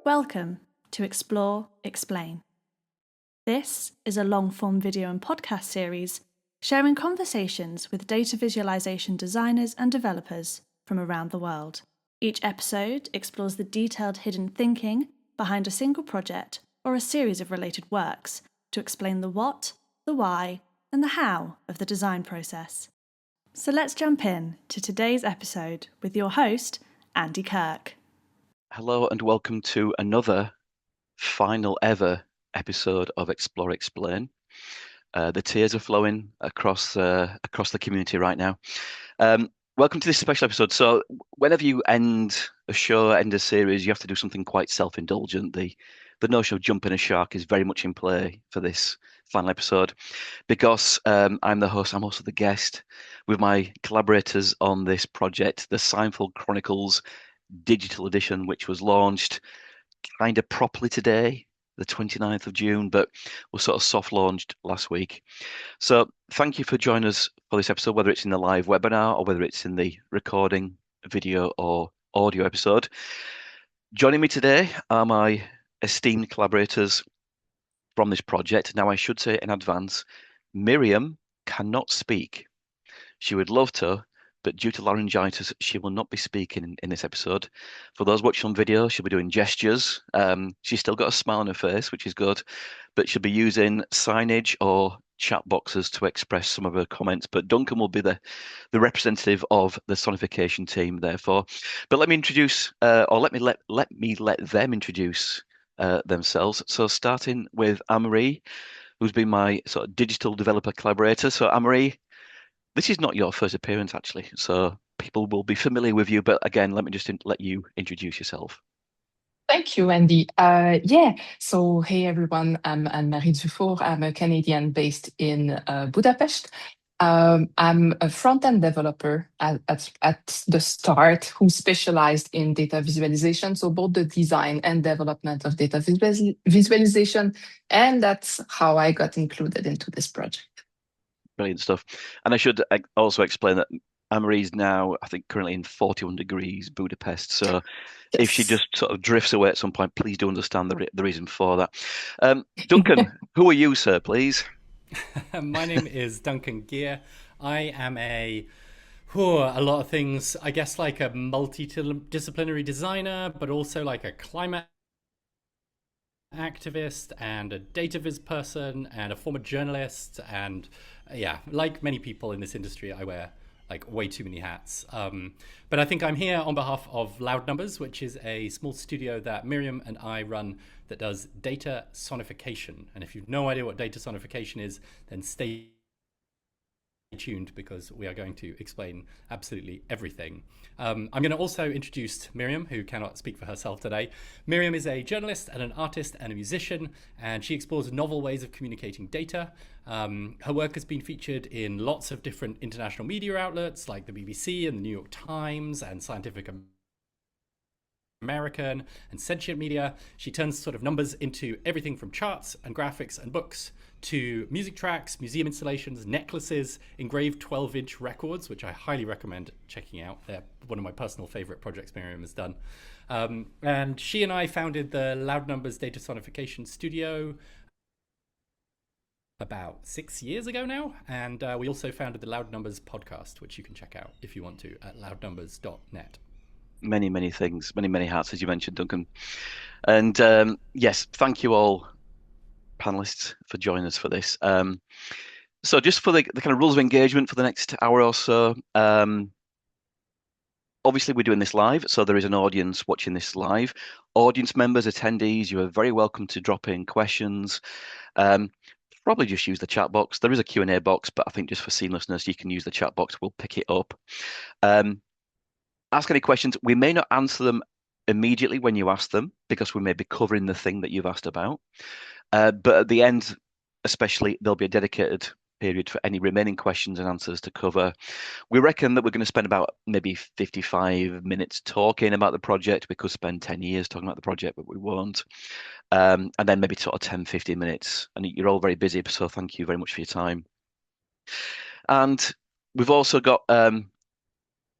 Welcome to Explore, Explain. This is a long-form video and podcast series sharing conversations with data visualization designers and developers from around the world. Each episode explores the detailed hidden thinking behind a single project or a series of related works to explain the what, the why, and the how of the design process. So let's jump in to today's episode with your host, Andy Kirk. Hello and welcome to another final ever episode of Explore Explain. The tears are flowing across the community right now. Welcome to this special episode. So whenever you end a show, end a series, you have to do something quite self-indulgent. The notion of jumping a shark is very much in play for this final episode because I'm the host, I'm also the guest with my collaborators on this project, the Seinfeld Chronicles digital edition, which was launched kind of properly today, the 29th of June, but was sort of soft launched last week. So thank you for joining us for this episode, whether it's in the live webinar or whether it's in the recording, video or audio episode. Joining me today are my esteemed collaborators from this project. Now, I should say in advance, Miriam cannot speak. She would love to, but due to laryngitis, she will not be speaking in this episode. For those watching on video, she'll be doing gestures. She's still got a smile on her face, which is good, but she'll be using signage or chat boxes to express some of her comments. But Duncan will be the representative of the sonification team, therefore. But let me introduce, or let me let them introduce themselves. So starting with Anne-Marie, who's been my sort of digital developer collaborator. So Anne-Marie, this is not your first appearance, actually, so people will be familiar with you. But again, let me just let you introduce yourself. Thank you, Andy. So hey everyone, I'm Anne-Marie Dufour. I'm a Canadian based in Budapest. I'm a front-end developer at the start who specialized in data visualization, so both the design and development of data visualization, and that's how I got included into this project. Brilliant stuff. And I should also explain that Anne-Marie's now, I think, currently in 41 degrees Budapest. So if she just sort of drifts away at some point, please do understand the reason for that. Duncan, who are you, sir, please? My name is Duncan Gear. I am a lot of things, I guess, like a multidisciplinary designer, but also like a climate activist and a data viz person and a former journalist. And yeah, like many people in this industry, I wear like way too many hats. But I think I'm here on behalf of Loud Numbers, which is a small studio that Miriam and I run that does data sonification. And if you've no idea what data sonification is, then stay tuned because we are going to explain absolutely everything. I'm going to also introduce Miriam, who cannot speak for herself today. Miriam is a journalist and an artist and a musician, and she explores novel ways of communicating data. Her work has been featured in lots of different international media outlets like the BBC and the New York Times and Scientific American and Sentient Media. She turns sort of numbers into everything from charts and graphics and books to music tracks, museum installations, necklaces, engraved 12-inch records, which I highly recommend checking out. They're one of my personal favorite projects Miriam has done. And she and I founded the Loud Numbers Data Sonification Studio about 6 years ago now. And we also founded the Loud Numbers podcast, which you can check out if you want to at loudnumbers.net. Many things, many hats, as you mentioned, Duncan. And yes, thank you all panelists for joining us for this. So just for the kind of rules of engagement for the next hour or so, obviously we're doing this live, so there is an audience watching this live. Audience members, attendees, you are very welcome to drop in questions. Probably just use the chat box. There is a Q&A box, but I think just for seamlessness, you can use the chat box. We'll pick it up. Ask any questions. We may not answer them immediately when you ask them because we may be covering the thing that you've asked about. But at the end, especially, there'll be a dedicated period for any remaining questions and answers to cover. We reckon that we're going to spend about maybe 55 minutes talking about the project. We could spend 10 years talking about the project, but we won't. And then maybe sort of 10, 15 minutes. And you're all very busy, so thank you very much for your time. And we've also got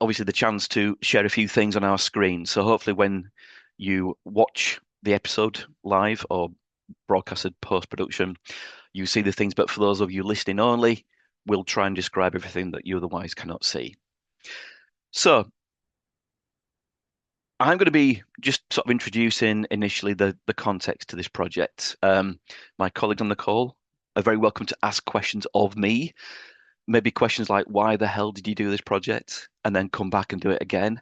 obviously the chance to share a few things on our screen. So hopefully when you watch the episode live or broadcasted post-production, you see the things. But for those of you listening only, we'll try and describe everything that you otherwise cannot see. So I'm going to be just sort of introducing initially the context to this project. My colleagues on the call are very welcome to ask questions of me. Maybe questions like, why the hell did you do this project? And then come back and do it again,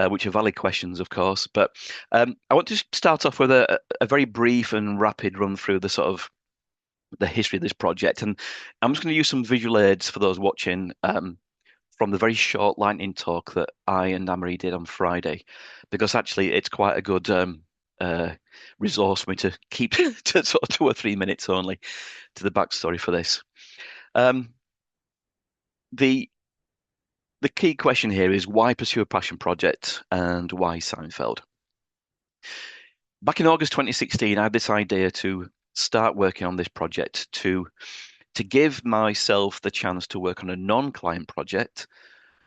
which are valid questions, of course. But I want to start off with a very brief and rapid run through the sort of the history of this project. And I'm just going to use some visual aids for those watching from the very short lightning talk that I and Anne-Marie did on Friday, because actually it's quite a good resource for me to keep to sort of 2 or 3 minutes only to the backstory for this. The key question here is, why pursue a passion project and why Seinfeld? Back in August 2016, I had this idea to start working on this project to give myself the chance to work on a non-client project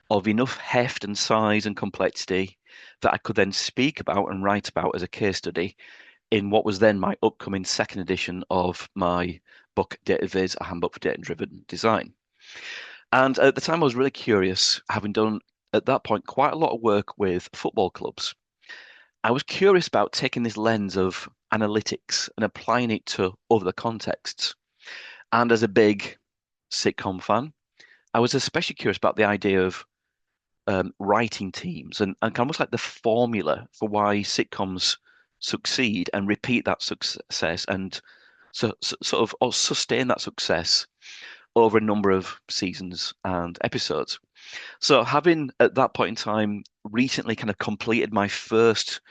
of enough heft and size and complexity that I could then speak about and write about as a case study in what was then my upcoming second edition of my book, Data Viz, A Handbook for Data-Driven Design. And at the time, I was really curious, having done at that point quite a lot of work with football clubs. I was curious about taking this lens of analytics and applying it to other contexts. And as a big sitcom fan, I was especially curious about the idea of writing teams and almost like the formula for why sitcoms succeed and repeat that success and sort of or sustain that success over a number of seasons and episodes. So having at that point in time recently kind of completed my first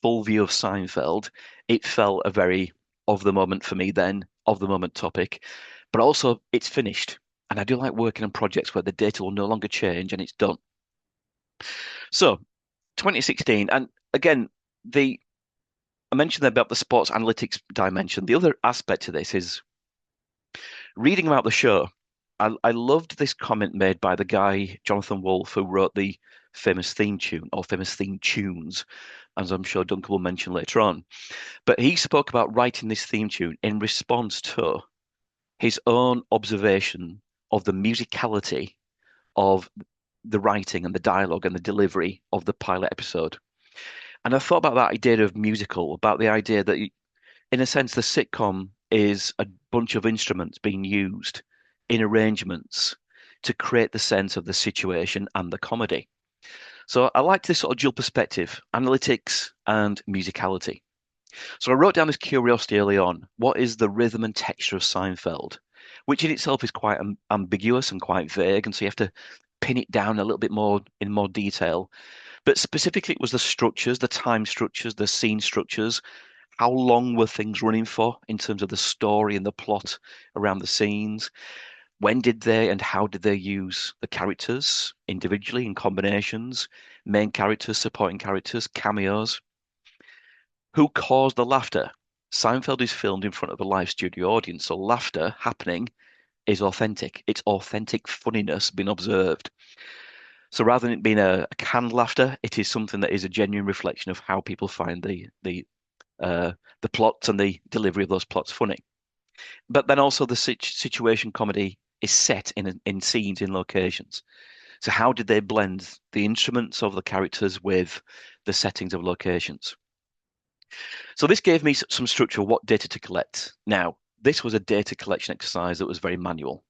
full view of Seinfeld, it felt a very of the moment for me then, of the moment topic, but also it's finished. And I do like working on projects where the data will no longer change and it's done. So 2016, and again, I mentioned about the sports analytics dimension. The other aspect to this is reading about the show. I loved this comment made by the guy, Jonathan Wolfe, who wrote the famous theme tune or famous theme tunes, as I'm sure Duncan will mention later on. But he spoke about writing this theme tune in response to his own observation of the musicality of the writing and the dialogue and the delivery of the pilot episode. And I thought about that idea of musical, about the idea that, in a sense, the sitcom is a bunch of instruments being used in arrangements to create the sense of the situation and the comedy. So I liked this sort of dual perspective, analytics and musicality. So I wrote down this curiosity early on. What is the rhythm and texture of Seinfeld? Which in itself is quite ambiguous and quite vague. And so you have to pin it down a little bit more in more detail. But specifically, it was the structures, the time structures, the scene structures. How long were things running for in terms of the story and the plot around the scenes? When did they and how did they use the characters individually in combinations, main characters, supporting characters, cameos? Who caused the laughter? Seinfeld is filmed in front of a live studio audience, so laughter happening is authentic. It's authentic funniness being observed. So rather than it being a canned laughter, it is something that is a genuine reflection of how people find the plots and the delivery of those plots funny. But then also the situation comedy is set in scenes, in locations. So how did they blend the instruments of the characters with the settings of locations? So this gave me some structure of what data to collect. Now, this was a data collection exercise that was very manual.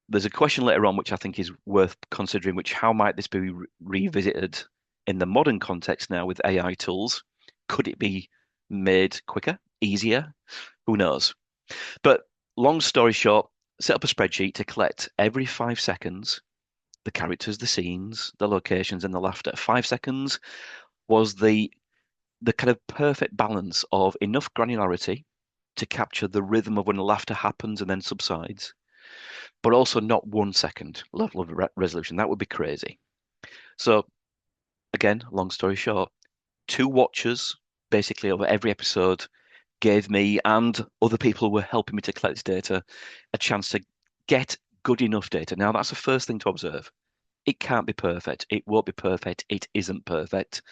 There's a question later on which I think is worth considering, which how might this be revisited in the modern context now with AI tools? Could it be made quicker, easier? Who knows? But long story short, set up a spreadsheet to collect every 5 seconds the characters, the scenes, the locations, and the laughter. 5 seconds was the kind of perfect balance of enough granularity to capture the rhythm of when the laughter happens and then subsides, but also not 1 second level of resolution. That would be crazy. So again, long story short, 2 watches basically over every episode gave me and other people who were helping me to collect this data a chance to get good enough data. Now, that's the first thing to observe. It can't be perfect. It won't be perfect. It isn't perfect.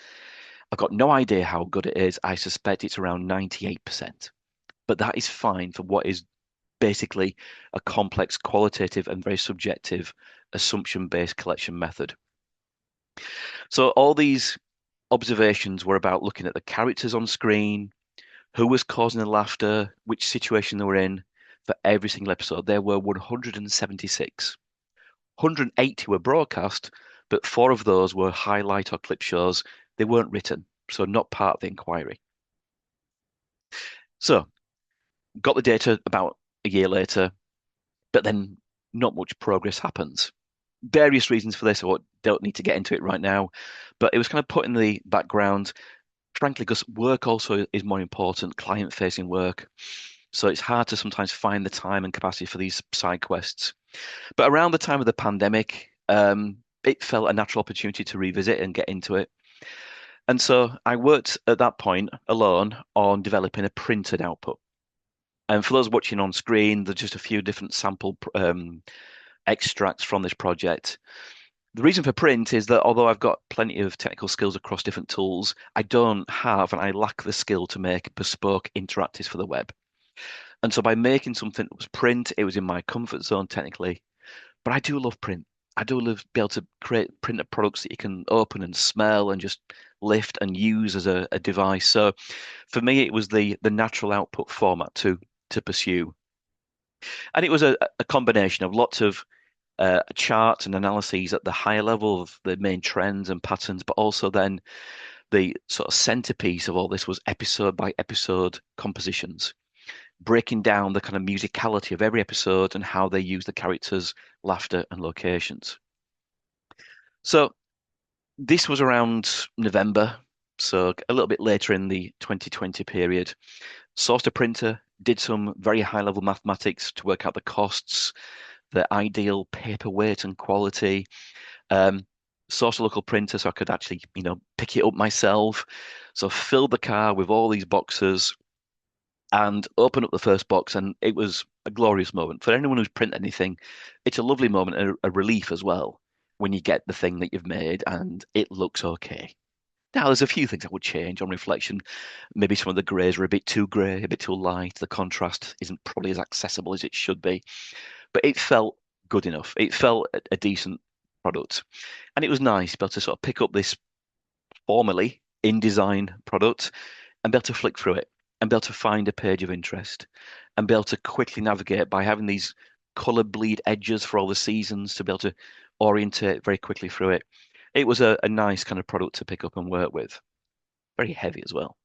I've got no idea how good it is. I suspect it's around 98%. But that is fine for what is basically a complex qualitative and very subjective assumption-based collection method. So all these observations were about looking at the characters on screen, who was causing the laughter, which situation they were in for every single episode. There were 176. 180 were broadcast, but 4 of those were highlight or clip shows. They weren't written, so not part of the inquiry. So, got the data about a year later, but then not much progress happens. Various reasons for this. I don't need to get into it right now, but it was kind of put in the background, frankly, because work also is more important, client-facing work. So it's hard to sometimes find the time and capacity for these side quests. But around the time of the pandemic, it felt a natural opportunity to revisit and get into it. And so I worked at that point alone on developing a printed output. And for those watching on screen, there's just a few different sample extracts from this project. The reason for print is that although I've got plenty of technical skills across different tools, I don't have and I lack the skill to make bespoke interactives for the web. And so by making something that was print, it was in my comfort zone technically. But I do love print. I do love being able to create printed products that you can open and smell and just lift and use as a device. So for me, it was the natural output format to pursue. And it was a combination of lots of charts and analyses at the higher level of the main trends and patterns, but also then the sort of centerpiece of all this was episode by episode compositions, breaking down the kind of musicality of every episode and how they use the characters, laughter, and locations. So this was around November, so a little bit later in the 2020 period. Sourced a printer, did some very high-level mathematics to work out the costs, the ideal paper weight and quality. Sourced a local printer so I could actually, pick it up myself. So filled the car with all these boxes and opened up the first box, and it was a glorious moment. For anyone who's printed anything, it's a lovely moment and a relief as well when you get the thing that you've made and it looks okay. Now, there's a few things I would change on reflection. Maybe some of the greys are a bit too grey, a bit too light. The contrast isn't probably as accessible as it should be. But it felt good enough. It felt a decent product. And it was nice to be able to sort of pick up this formerly InDesign product and be able to flick through it and be able to find a page of interest and be able to quickly navigate by having these color bleed edges for all the seasons to be able to orientate very quickly through it. It was a nice kind of product to pick up and work with. Very heavy as well.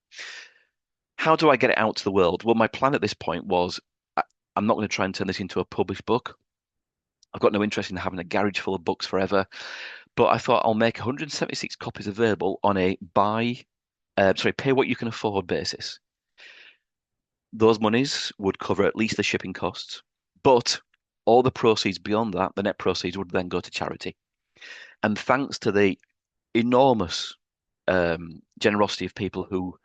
How do I get it out to the world? Well, my plan at this point was I'm not going to try and turn this into a published book. I've got no interest in having a garage full of books forever. But I thought I'll make 176 copies available on a pay what you can afford basis. Those monies would cover at least the shipping costs, but all the proceeds beyond that, the net proceeds would then go to charity. And thanks to the enormous generosity of people who,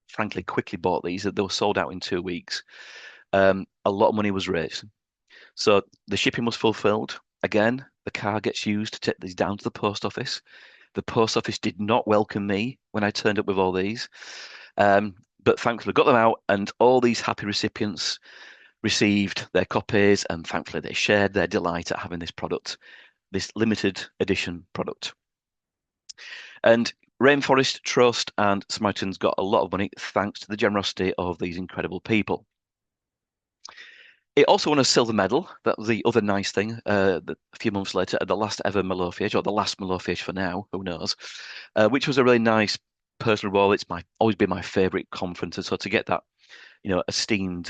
frankly, quickly bought these, they were sold out in 2 weeks, a lot of money was raised. So the shipping was fulfilled. Again, the car gets used to take these down to the post office. The post office did not welcome me when I turned up with all these. But thankfully, got them out, and all these happy recipients received their copies, and thankfully, they shared their delight at having this product, this limited edition product. And Rainforest Trust and Samaritans got a lot of money thanks to the generosity of these incredible people. It also won a silver medal. That was the other nice thing. A few months later, at the last ever Mallofish, or the last Mallofish for now, who knows, which was a really nice personal role. It's always been my favourite conference, and so to get that, esteemed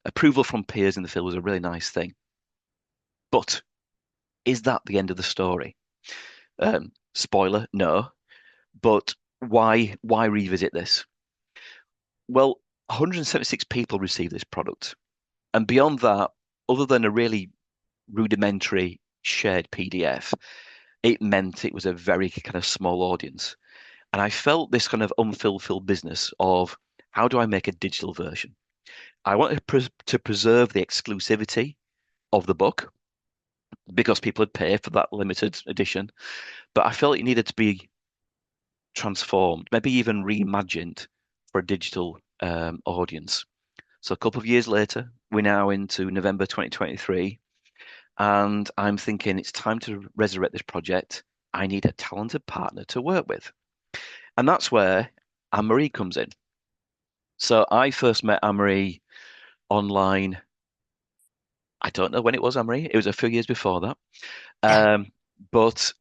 approval from peers in the field was a really nice thing. But is that the end of the story? Spoiler, no. But why revisit this? Well, 176 people received this product. And beyond that, other than a really rudimentary shared PDF, it meant it was a very kind of small audience. And I felt this kind of unfulfilled business of how do I make a digital version? I wanted to preserve the exclusivity of the book because people had paid for that limited edition. But I felt it needed to be transformed, maybe even reimagined for a digital audience. So a couple of years later, we're now into November 2023, and I'm thinking it's time to resurrect this project. I need a talented partner to work with. And that's where Anne-Marie comes in. So I first met Anne-Marie online. I don't know when it was, Anne-Marie. It was a few years before that. But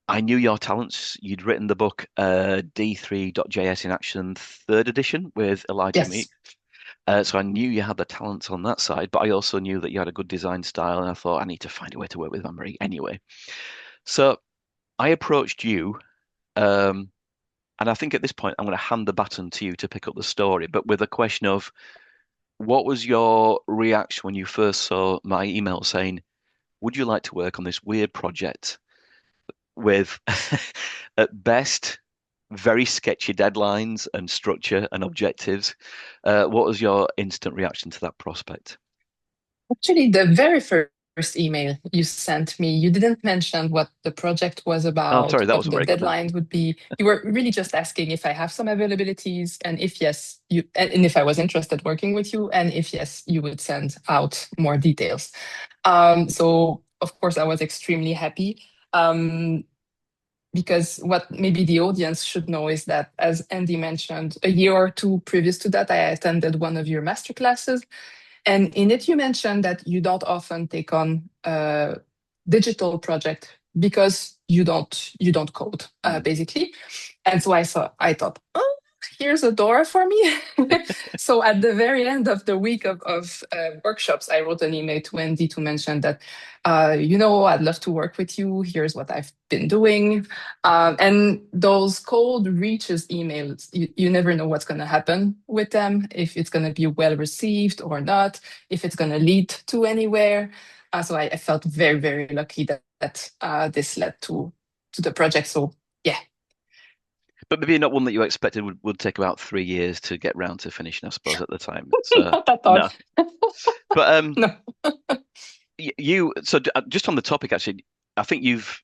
I knew your talents. You'd written the book D3.js in Action, third edition with Elijah Meek. So I knew you had the talents on that side, but I also knew that you had a good design style, and I thought I need to find a way to work with Anne-Marie anyway. So I approached you, and I think at this point I'm going to hand the baton to you to pick up the story, but with a question of what was your reaction when you first saw my email saying, would you like to work on this weird project with, at best, very sketchy deadlines and structure and objectives? What was your instant reaction to that prospect? Actually, the very first email you sent me, you didn't mention what the project was about, sorry, that what wasn't the very good then. deadline would be. You were really just asking if I have some availabilities, and if yes, and if I was interested working with you, and if yes, you would send out more details. So of course, I was extremely happy. Because what maybe the audience should know is that, as Andy mentioned, a year or two previous to that, I attended one of your masterclasses. And in it, you mentioned that you don't often take on a digital project because you don't code, basically. And so I thought, oh, here's a door for me. So at the very end of the week of workshops, I wrote an email to Andy to mention that, I'd love to work with you. Here's what I've been doing. And those cold reaches emails, you never know what's going to happen with them, if it's going to be well received or not, if it's going to lead to anywhere. So I felt very, very lucky that this led to the project. So yeah. But maybe not one that you expected would take about 3 years to get round to finishing, I suppose, at the time. So not at all. No. But No. Just on the topic, actually, I think you've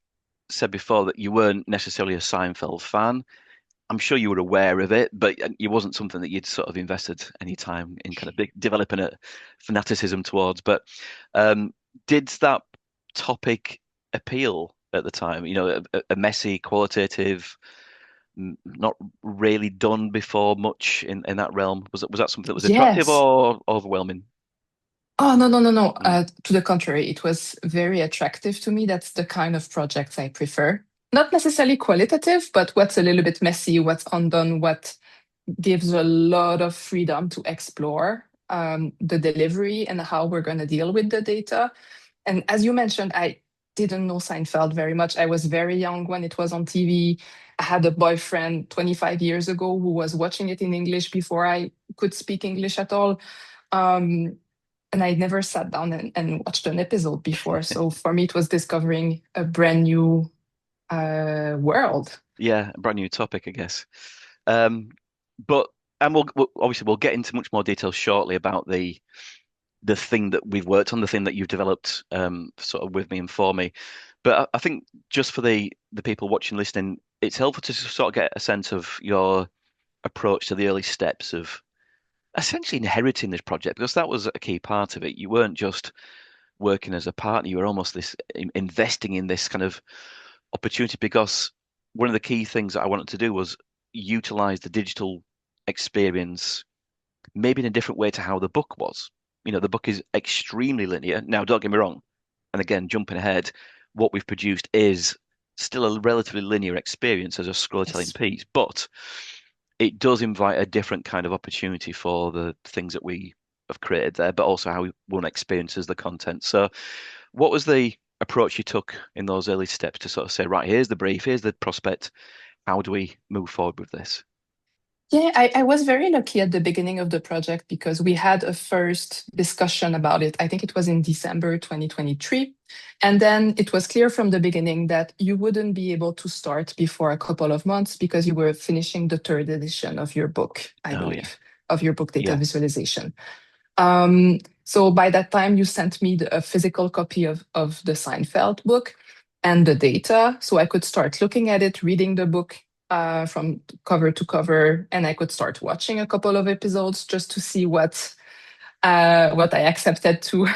said before that you weren't necessarily a Seinfeld fan. I'm sure you were aware of it, but it wasn't something that you'd sort of invested any time in kind of developing a fanaticism towards. But did that topic appeal at the time? A messy, qualitative, not really done before much in that realm. Was that something that was attractive Yes. or overwhelming? Oh, no. To the contrary, it was very attractive to me. That's the kind of projects I prefer. Not necessarily qualitative, but what's a little bit messy, what's undone, what gives a lot of freedom to explore the delivery and how we're going to deal with the data. And as you mentioned, I didn't know Seinfeld very much. I was very young when it was on TV. I had a boyfriend 25 years ago who was watching it in English before I could speak English at all. And I never sat down and watched an episode before. So for me, it was discovering a brand new world. Yeah, a brand new topic, I guess. We'll obviously we'll get into much more detail shortly about the thing that we've worked on, the thing that you've developed sort of with me and for me. But I think just for the people watching, listening, it's helpful to sort of get a sense of your approach to the early steps of essentially inheriting this project, because that was a key part of it. You weren't just working as a partner, you were almost investing in this kind of opportunity, because one of the key things that I wanted to do was utilize the digital experience maybe in a different way to how the book was. The book is extremely linear. Now, don't get me wrong, and again, jumping ahead, what we've produced is still a relatively linear experience as a scrolling piece, but it does invite a different kind of opportunity for the things that we have created there, but also how one experiences the content. So what was the approach you took in those early steps to sort of say, right, here's the brief, here's the prospect, how do we move forward with this? Yeah, I was very lucky at the beginning of the project because we had a first discussion about it. I think it was in December 2023. And then it was clear from the beginning that you wouldn't be able to start before a couple of months because you were finishing the third edition of your book, I believe, of your book, Data Visualization. So by that time, you sent me a physical copy of the Seinfeld book and the data. So I could start looking at it, reading the book, from cover to cover, and I could start watching a couple of episodes just to see what I accepted to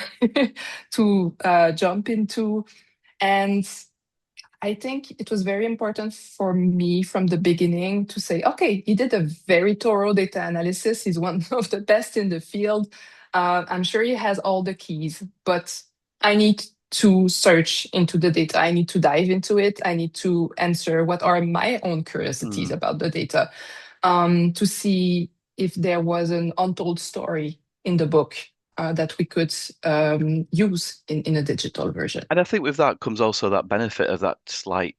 to jump into. And I think it was very important for me from the beginning to say, okay, he did a very thorough data analysis. He's one of the best in the field. I'm sure he has all the keys, but I need to search into the data. I need to dive into it. I need to answer what are my own curiosities about the data, to see if there was an untold story in the book that we could use in a digital version. And I think with that comes also that benefit of that slight,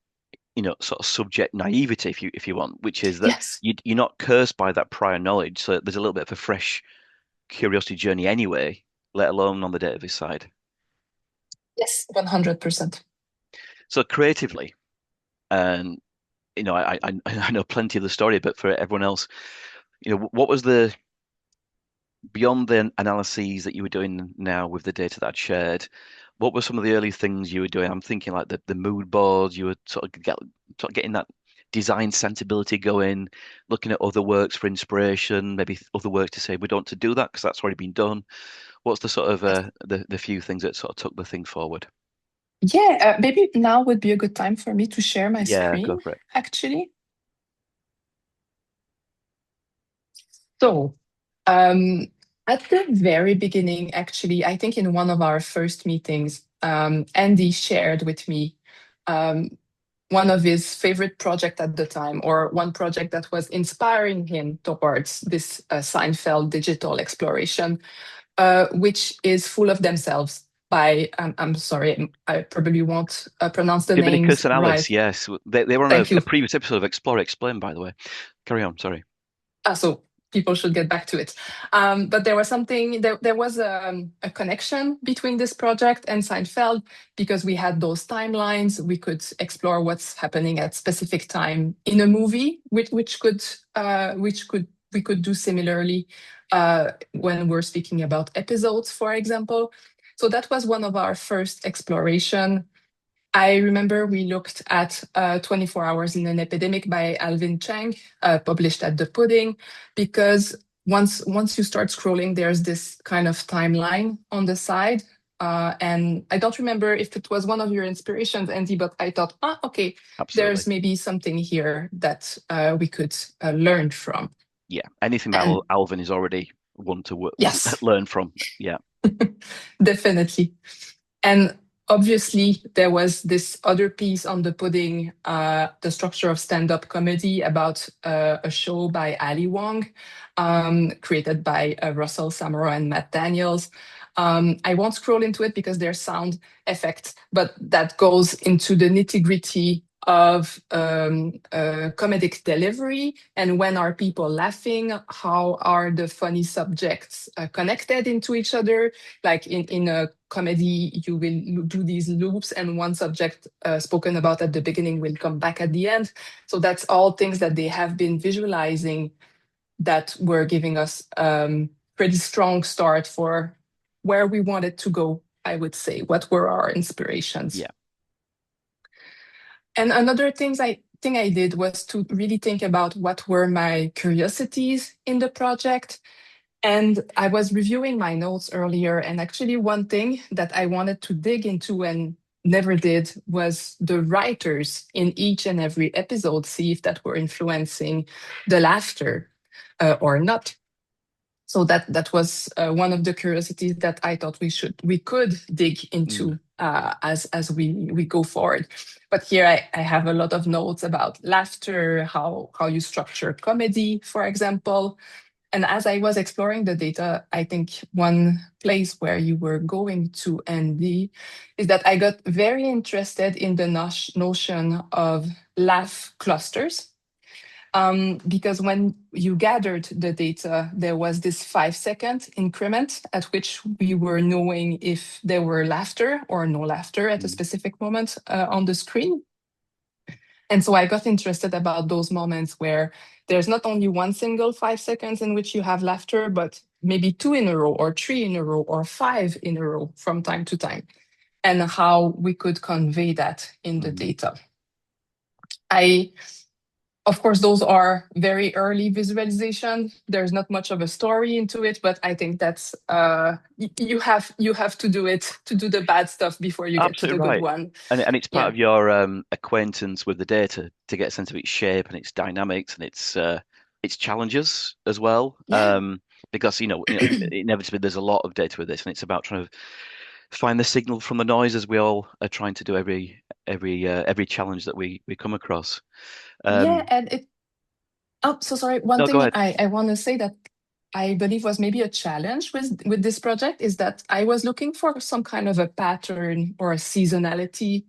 sort of subject naivety, if you want, which is that Yes. you're not cursed by that prior knowledge. So there's a little bit of a fresh curiosity journey anyway, let alone on the database side. Yes, 100%. So creatively, and I know plenty of the story, but for everyone else, what was beyond the analyses that you were doing now with the data that I'd shared, what were some of the early things you were doing? I'm thinking like the mood boards, you were sort of getting that design sensibility going, looking at other works for inspiration, maybe other works to say we don't want to do that because that's already been done. What's the sort of the few things that sort of took the thing forward? Yeah, maybe now would be a good time for me to share my Yeah, go screen, for it. actually. So, at the very beginning, actually, I think in one of our first meetings, Andy shared with me one of his favorite project at the time, or one project that was inspiring him towards this Seinfeld digital exploration, which is Full of Themselves by, I'm sorry, I probably won't pronounce the names Dominicus and Alice, right. yes. They were on Thank a you. previous episode of Explore Explain, by the way. Carry on, sorry. So people should get back to it. But there was there was a connection between this project and Seinfeld because we had those timelines. We could explore what's happening at specific time in a movie, which we could do similarly when we're speaking about episodes, for example. So that was one of our first exploration. I remember we looked at 24 Hours in an Epidemic by Alvin Chang, published at The Pudding, because once you start scrolling, there's this kind of timeline on the side. And I don't remember if it was one of your inspirations, Andy, but I thought, okay, Absolutely. there's maybe something here that we could learn from. Yeah, anything by Alvin is already one to yes. learn from. Yeah. Definitely. And obviously, there was this other piece on The Pudding, the structure of stand-up comedy, about a show by Ali Wong, created by Russell Samara and Matt Daniels. I won't scroll into it because there's sound effects, but that goes into the nitty-gritty of comedic delivery, and when are people laughing, how are the funny subjects connected into each other. Like in a comedy, you will do these loops, and one subject spoken about at the beginning will come back at the end. So that's all things that they have been visualizing that were giving us pretty strong start for where we wanted to go, I would say. What were our inspirations? Yeah. And another thing I did was to really think about what were my curiosities in the project. And I was reviewing my notes earlier, and actually one thing that I wanted to dig into and never did was the writers in each and every episode, see if that were influencing the laughter or not. So that was one of the curiosities that I thought we could dig into as we go forward. But here I have a lot of notes about laughter, how you structure comedy, for example. And as I was exploring the data, I think one place where you were going to, Andy, is that I got very interested in the notion of laugh clusters. Because when you gathered the data, there was this 5-second increment at which we were knowing if there were laughter or no laughter at a specific moment on the screen. And so I got interested about those moments where there's not only one single 5 seconds in which you have laughter, but maybe 2 in a row or 3 in a row or 5 in a row from time to time, and how we could convey that in the data. I Of course, those are very early visualization. There's not much of a story into it, but I think that's you have to do it, to do the bad stuff before you get to Absolutely the good right. one. And it's part Yeah. of your acquaintance with the data to get a sense of its shape and its dynamics and its challenges as well. Yeah. Because inevitably there's a lot of data with this, and it's about trying to find the signal from the noise, as we all are trying to do every challenge that we come across. Yeah, and so sorry. One No, go thing ahead. I want to say that I believe was maybe a challenge with this project is that I was looking for some kind of a pattern or a seasonality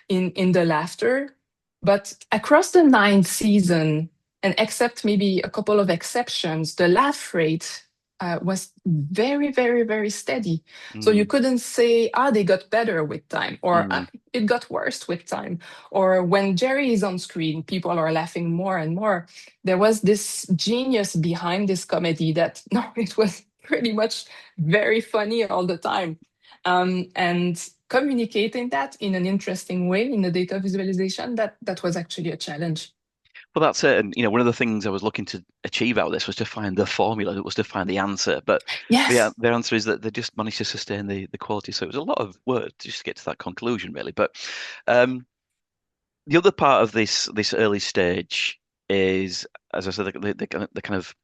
in the laughter, but across the ninth season, and except maybe a couple of exceptions, the laugh rate was very, very, very steady. So you Mm, couldn't say, they got better with time, or mm. it got worse with time. Or when Jerry is on screen, people are laughing more and more. There was this genius behind this comedy that no, it was pretty much very funny all the time. And communicating that in an interesting way in the data visualization, that was actually a challenge. Well, that's it. And one of the things I was looking to achieve out of this was to find the formula, that was to find the answer. But Yes. the answer is that they just managed to sustain the quality. So it was a lot of work to just get to that conclusion, really. But um, the other part of this early stage is, as I said, the kind of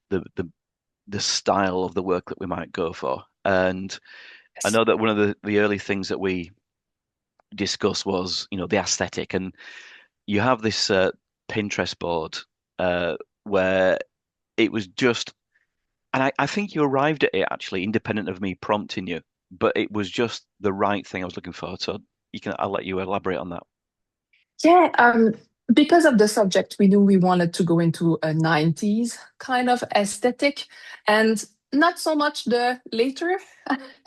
the style of the work that we might go for. And I Yes. know that one of the early things that we discussed was, the aesthetic. And you have this Pinterest board where it was just, and I think you arrived at it actually independent of me prompting you, but it was just the right thing I was looking for. So I'll let you elaborate on that. Yeah, because of the subject, we knew we wanted to go into a 90s kind of aesthetic and not so much the later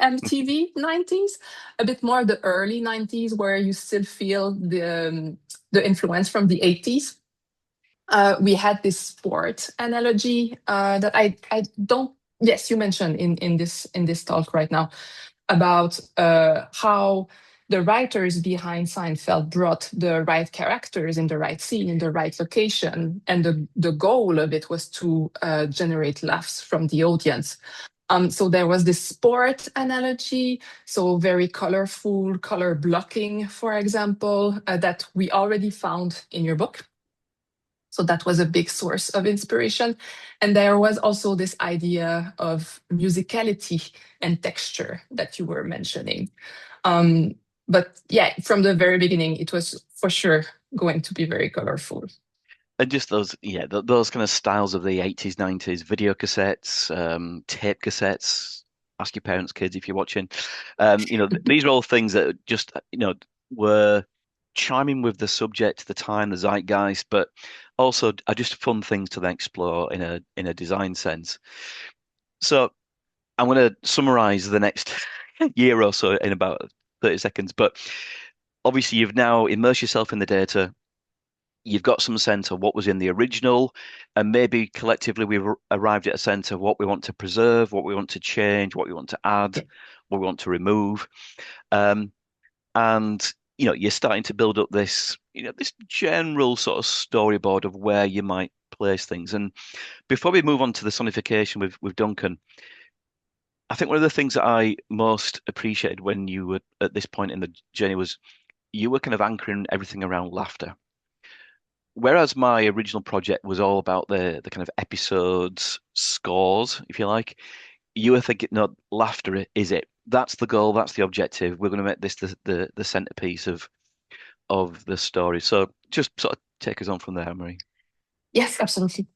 MTV 90s, a bit more the early 90s where you still feel the influence from the 80s. We had this sport analogy that I don't. Yes, you mentioned in this talk right now about how the writers behind Seinfeld brought the right characters in the right scene, in the right location, and the goal of it was to generate laughs from the audience. So there was this sport analogy, so very colorful, color blocking, for example, that we already found in your book. So that was a big source of inspiration. And there was also this idea of musicality and texture that you were mentioning. Um, but yeah, from the very beginning, it was for sure going to be very colorful. And just those kind of styles of the 80s, 90s, video cassettes, tape cassettes. Ask your parents, kids, if you're watching. These are all things that just, were chiming with the subject, the time, the zeitgeist, but also are just fun things to then explore in a design sense. So I'm going to summarize the next year or so in about 30 seconds. But obviously, you've now immersed yourself in the data. You've got some sense of what was in the original, and maybe collectively we've arrived at a sense of what we want to preserve, what we want to change, what we want to add, what we want to remove. And you're starting to build up this general sort of storyboard of where you might place things. And before we move on to the sonification with Duncan, I think one of the things that I most appreciated when you were at this point in the journey was you were kind of anchoring everything around laughter. Whereas my original project was all about the kind of episodes, scores, if you like, you were thinking, no, laughter is it. That's the goal, that's the objective. We're going to make this the centerpiece of the story. So just sort of take us on from there, Marie. Yes, absolutely.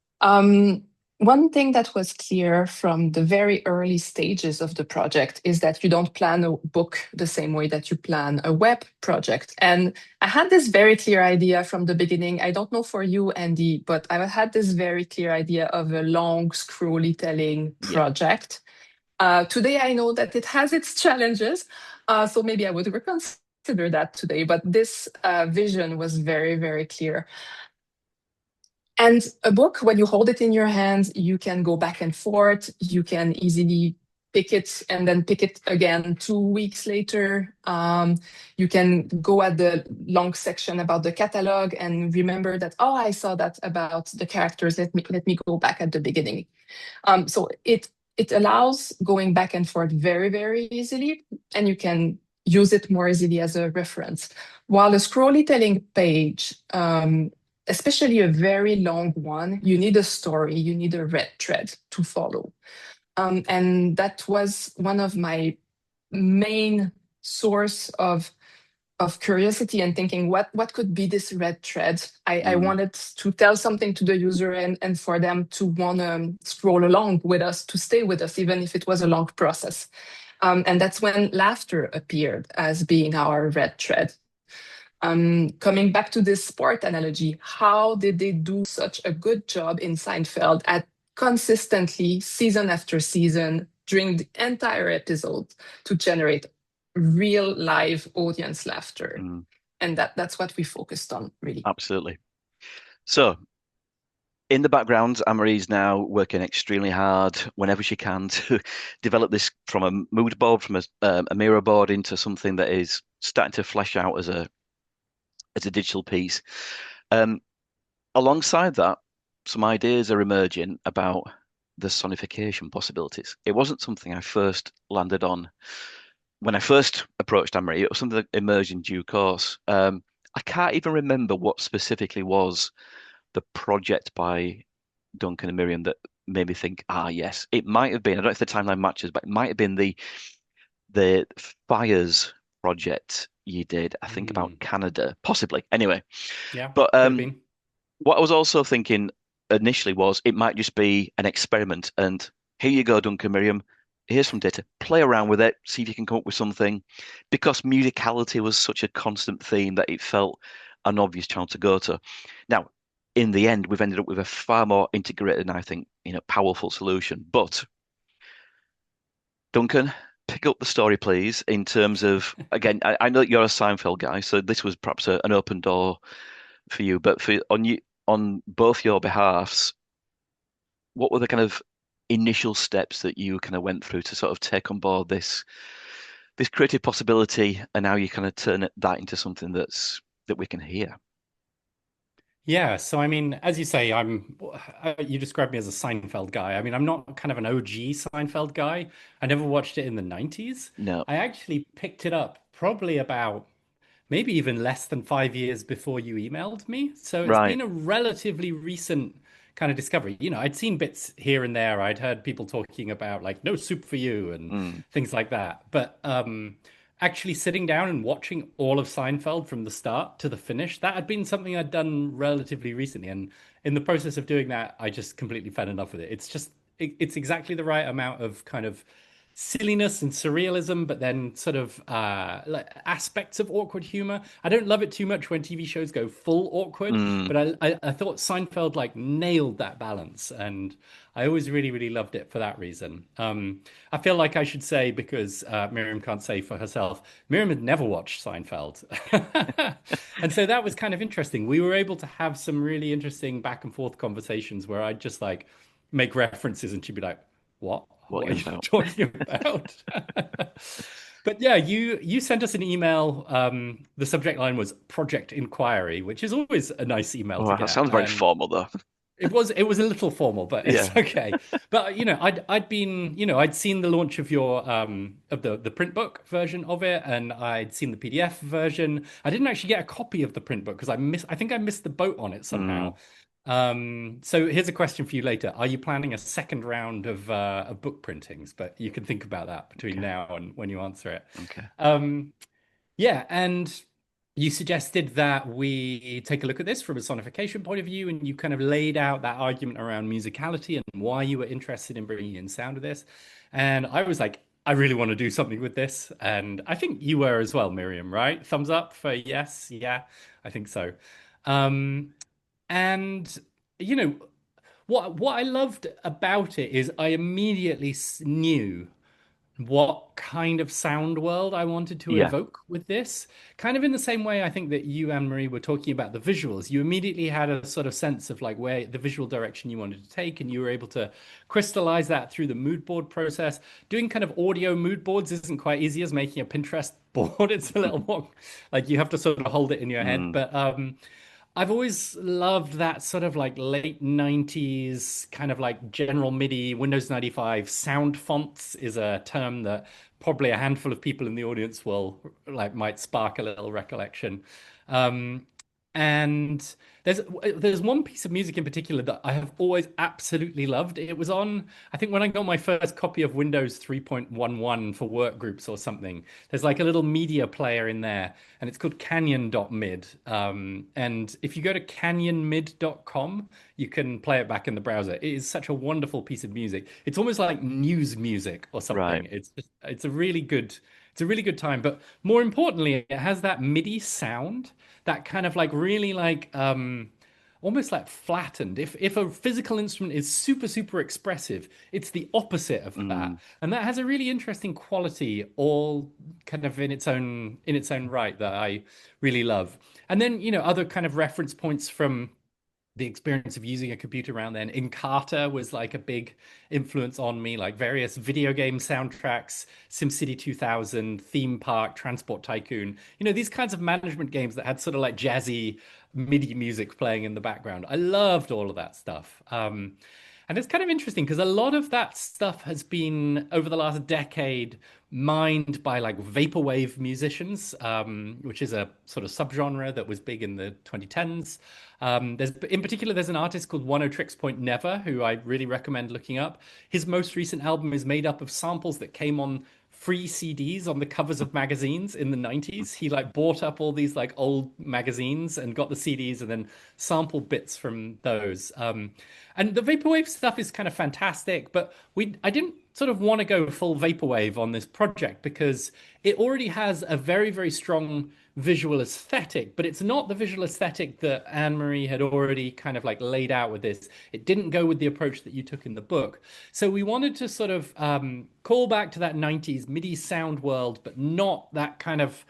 One thing that was clear from the very early stages of the project is that you don't plan a book the same way that you plan a web project. And I had this very clear idea from the beginning. I don't know for you, Andy, but I had this very clear idea of a long scrolly telling Yeah. project. Today, I know that it has its challenges. So maybe I would reconsider that today. But this vision was very, very clear. And a book, when you hold it in your hands, you can go back and forth. You can easily pick it and then pick it again 2 weeks later. You can go at the long section about the catalog and remember that, oh, I saw that about the characters. Let me go back at the beginning. So it allows going back and forth very, very easily, and you can use it more easily as a reference. While a scrollytelling page, especially a very long one, you need a story, you need a red thread to follow. And that was one of my main source of curiosity and thinking what could be this red thread. I wanted to tell something to the user and for them to want to scroll along with us, to stay with us, even if it was a long process. And that's when laughter appeared as being our red thread. Coming back to this sport analogy, how did they do such a good job in Seinfeld at consistently, season after season, during the entire episode, to generate real live audience laughter? And that's what we focused on, really. Absolutely. So, in the background, Anne-Marie's now working extremely hard whenever she can to develop this from a mood board, from a mirror board, into something that is starting to flesh out as a digital piece. Alongside that, some ideas are emerging about the sonification possibilities. It wasn't something I first landed on when I first approached Anne-Marie. It was something that emerged in due course. I can't even remember what specifically was the project by Duncan and Miriam that made me think, yes, it might have been. I don't know if the timeline matches, but it might have been the Fires project you did, I think, about Canada, possibly. Anyway. Yeah. But could have been. what I was also thinking initially was it might just be an experiment. And here you go, Duncan, Miriam. Here's some data. Play around with it. See if you can come up with something. Because musicality was such a constant theme that it felt an obvious channel to go to. Now, in the end, we've ended up with a far more integrated and I think, powerful solution. But Duncan, pick up the story, please, in terms of, again, I know that you're a Seinfeld guy, so this was perhaps an open door for you, but on both your behalves, what were the kind of initial steps that you kind of went through to sort of take on board this creative possibility, and now you kind of turn that into something that we can hear? Yeah, so I mean, as you say, you described me as a Seinfeld guy. I mean, I'm not kind of an OG Seinfeld guy. I never watched it in the 90s. No. I actually picked it up probably about maybe even less than 5 years before you emailed me. So it's Right. been a relatively recent kind of discovery. I'd seen bits here and there. I'd heard people talking about like no soup for you and things like that. But actually sitting down and watching all of Seinfeld from the start to the finish, that had been something I'd done relatively recently. And in the process of doing that, I just completely fell in love with it. It's exactly the right amount of kind of silliness and surrealism, but then sort of like aspects of awkward humor. I don't love it too much when TV shows go full awkward, but I thought Seinfeld like nailed that balance, and I always really, really loved it for that reason. I feel like I should say, because Miriam can't say for herself, Miriam had never watched Seinfeld. And so that was kind of interesting. We were able to have some really interesting back and forth conversations where I'd just like make references and she'd be like, what are you talking about? But yeah, you sent us an email. The subject line was Project Inquiry, which is always a nice email to get. That sounds very formal, though. It was a little formal, but it's Yeah. okay. But I'd seen the launch of your of the print book version of it, and I'd seen the PDF version. I didn't actually get a copy of the print book because I think I missed the boat on it somehow. So here's a question for you later. Are you planning a second round of book printings? But you can think about that between now and when you answer it. Okay. Yeah, and you suggested that we take a look at this from a sonification point of view, and you kind of laid out that argument around musicality and why you were interested in bringing in sound to this. And I was like, I really want to do something with this. And I think you were as well, Miriam, right? Thumbs up for yes. Yeah, I think so. And what I loved about it is I immediately knew what kind of sound world I wanted to Yeah. evoke with this. Kind of in the same way, I think that you, Anne Marie, were talking about the visuals. You immediately had a sort of sense of like where the visual direction you wanted to take, and you were able to crystallize that through the mood board process. Doing kind of audio mood boards isn't quite easy as making a Pinterest board. It's a little more like you have to sort of hold it in your head. Mm, But I've always loved that sort of like late 90s kind of like general MIDI Windows 95 sound fonts is a term that probably a handful of people in the audience will like might spark a little recollection. Um, and there's one piece of music in particular that I have always absolutely loved. It was on, I think when I got my first copy of Windows 3.11 for work groups or something. There's like a little media player in there, and it's called canyon.mid. And if you go to canyonmid.com, you can play it back in the browser. It is such a wonderful piece of music. It's almost like news music or right. something. It's a really good time. But more importantly, it has that MIDI sound, that kind of like really like almost like flattened. If a physical instrument is super expressive, it's the opposite of that, Mm, and that has a really interesting quality, all kind of in its own right that I really love. And then other kind of reference points from the experience of using a computer around then. Encarta was like a big influence on me, like various video game soundtracks, SimCity 2000, Theme Park, Transport Tycoon, these kinds of management games that had sort of like jazzy MIDI music playing in the background. I loved all of that stuff. And it's kind of interesting because a lot of that stuff has been over the last decade mined by like vaporwave musicians, which is a sort of subgenre that was big in the 2010s. In particular, there's an artist called Oneotrix Point Never who I really recommend looking up. His most recent album is made up of samples that came on free CDs on the covers of magazines in the 90s. He like bought up all these like old magazines and got the CDs and then sampled bits from those. And the vaporwave stuff is kind of fantastic, but I didn't sort of want to go full vaporwave on this project because it already has a very strong visual aesthetic, but it's not the visual aesthetic that Anne Marie had already kind of like laid out with this. It didn't go with the approach that you took in the book. So we wanted to sort of call back to that 90s MIDI sound world, but not that kind of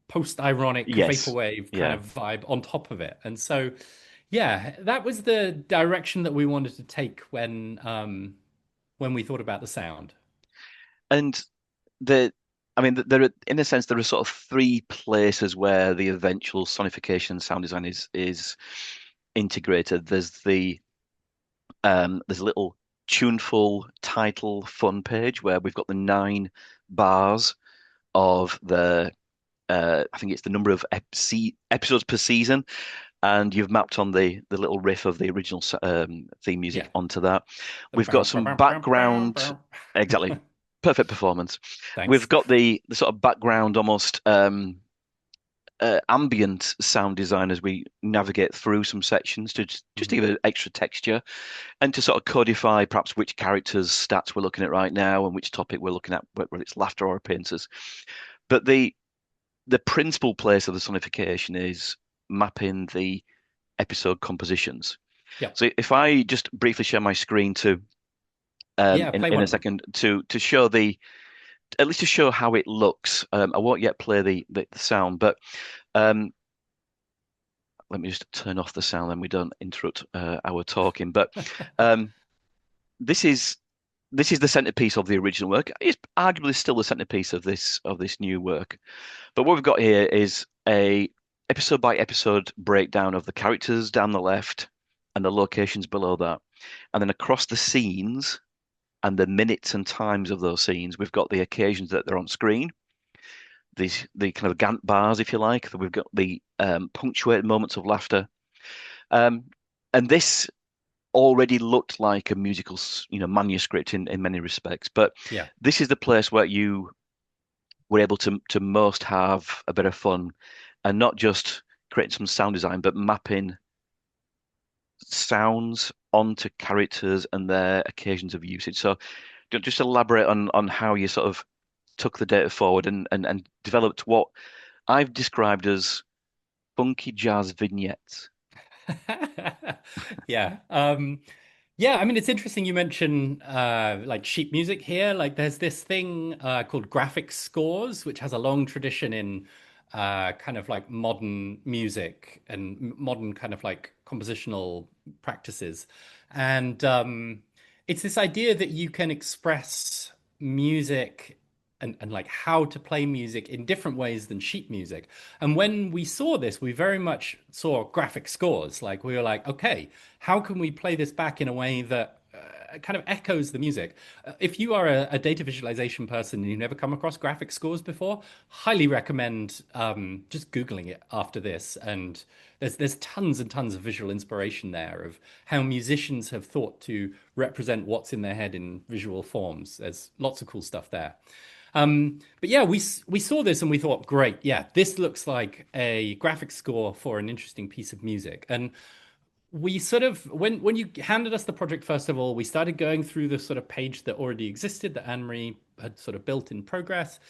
post-ironic yes. vaporwave kind Yeah. of vibe on top of it. And so yeah, that was the direction that we wanted to take when we thought about the sound. And the, I mean, there are, in a sense, there are sort of three places where the eventual sonification sound design is integrated. There's a little tuneful title fun page where we've got the 9 bars of I think it's the number of episodes per season, and you've mapped on the little riff of the original theme music Yeah. onto that. The We've got some background, exactly, perfect performance. We've Thanks. got the sort of background, almost ambient sound design as we navigate through some sections to just to give it extra texture and to sort of codify perhaps which characters' stats we're looking at right now and which topic we're looking at, whether it's laughter or appearances. But the principal place of the sonification is mapping the episode compositions. Yeah. So if I just briefly share my screen to Play in one a of them. second to show at least to show how it looks. I won't yet play the sound, but let me just turn off the sound, then we don't interrupt our talking. But this is the centerpiece of the original work. It's arguably still the centerpiece of this new work. But what we've got here is a episode by episode breakdown of the characters down the left and the locations below that. And then across the scenes and the minutes and times of those scenes, we've got the occasions that they're on screen, the kind of Gantt bars, if you like. We've got the punctuated moments of laughter. And this already looked like a musical, manuscript in many respects. But Yeah. this is the place where you were able to most have a bit of fun and not just creating some sound design, but mapping sounds onto characters and their occasions of usage. So just elaborate on how you sort of took the data forward and developed what I've described as funky jazz vignettes. Yeah. Yeah, I mean, it's interesting you mention like sheet music here. Like, there's this thing called graphic scores, which has a long tradition in kind of like modern music and modern kind of like compositional practices. And it's this idea that you can express music and like how to play music in different ways than sheet music. And when we saw this, we very much saw graphic scores. Like, we were like, okay, how can we play this back in a way that kind of echoes the music? If you are a data visualization person and you've never come across graphic scores before, highly recommend just Googling it after this. And there's tons and tons of visual inspiration there of how musicians have thought to represent what's in their head in visual forms. There's lots of cool stuff there. But yeah, we saw this and we thought, great, yeah, this looks like a graphic score for an interesting piece of music. And we sort of when you handed us the project, first of all, we started going through the sort of page that already existed that Anne-Marie had sort of built in progress.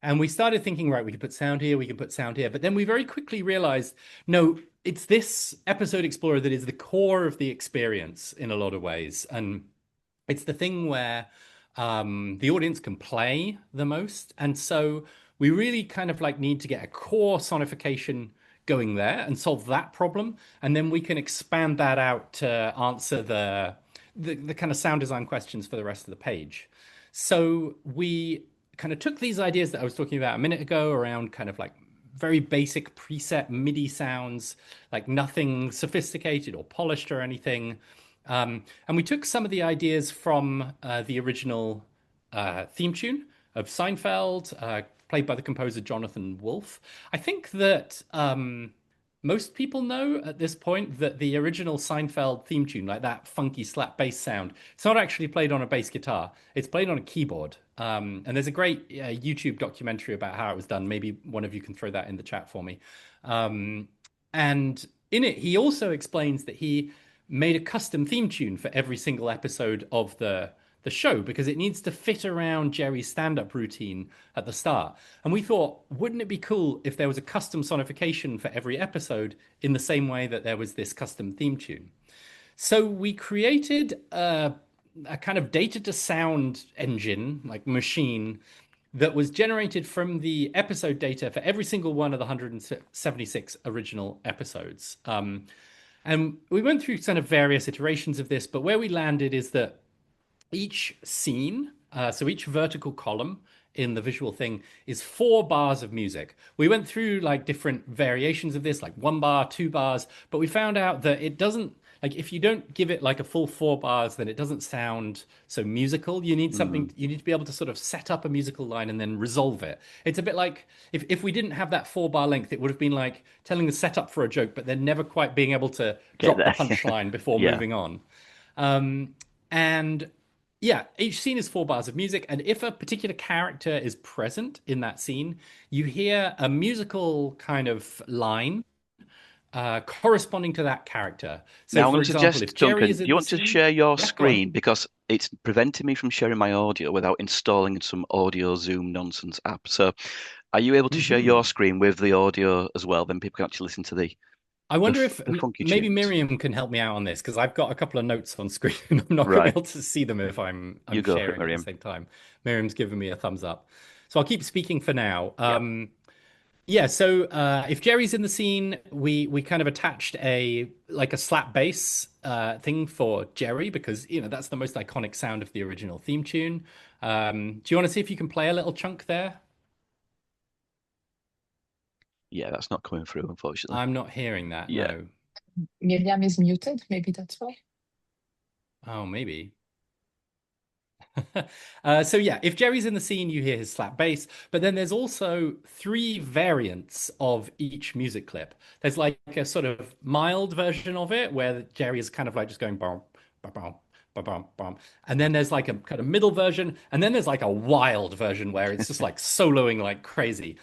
And we started thinking, right, we can put sound here, we can put sound here. But then we very quickly realized, no, it's this episode explorer that is the core of the experience in a lot of ways. And it's the thing where the audience can play the most. And so we really kind of like need to get a core sonification going there and solve that problem. And then we can expand that out to answer the kind of sound design questions for the rest of the page. So we kind of took these ideas that I was talking about a minute ago around kind of like very basic preset MIDI sounds, like nothing sophisticated or polished or anything. And we took some of the ideas from the original theme tune of Seinfeld, played by the composer Jonathan Wolfe. I think that most people know at this point that the original Seinfeld theme tune, like that funky slap bass sound, it's not actually played on a bass guitar. It's played on a keyboard. And there's a great YouTube documentary about how it was done. Maybe one of you can throw that in the chat for me. And in it, he also explains that he made a custom theme tune for every single episode of the show because it needs to fit around Jerry's stand-up routine at the start. And we thought, wouldn't it be cool if there was a custom sonification for every episode in the same way that there was this custom theme tune? So we created a kind of data to sound engine, like machine, that was generated from the episode data for every single one of the 176 original episodes. And we went through kind of various iterations of this, but where we landed is that each scene, so each vertical column in the visual thing is 4 bars of music. We went through like different variations of this, like 1 bar, 2 bars, but we found out that it doesn't, like if you don't give it like a full 4 bars, then it doesn't sound so musical. You need something, you need to be able to sort of set up a musical line and then resolve it. It's a bit like if we didn't have that 4 bar length, it would have been like telling the setup for a joke, but then never quite being able to drop the punchline before Yeah. moving on. And yeah, each scene is 4 bars of music, and if a particular character is present in that scene, you hear a musical kind of line corresponding to that character. So, Now, I'm for going to example, suggest, if Jerry Duncan, is do in you the want to scene, share your yeah, go on. screen because it's preventing me from sharing my audio without installing some audio Zoom nonsense app. So, are you able to share your screen with the audio as well? Then people can actually listen to the I the, wonder f- if the funky maybe tunes. Miriam can help me out on this because I've got a couple of notes on screen and I'm not going to be Right, able to see them if I'm you go for it, sharing at the Miriam. same time. Miriam's given me a thumbs up, so I'll keep speaking for now. Yep. Yeah, so if Jerry's in the scene, we kind of attached a like a slap bass thing for Jerry because you know that's the most iconic sound of the original theme tune. Do you want to see if you can play a little chunk there? Yeah, that's not coming through, unfortunately. I'm not hearing that. Yeah. No. Miriam is muted. Maybe that's why. Oh, maybe. So yeah, if Jerry's in the scene, you hear his slap bass, but then there's also 3 variants of each music clip. There's like a sort of mild version of it where Jerry is kind of like just going bum, bum, bum, bum, bum, bum. And then there's like a kind of middle version, and then there's like a wild version where it's just like soloing like crazy.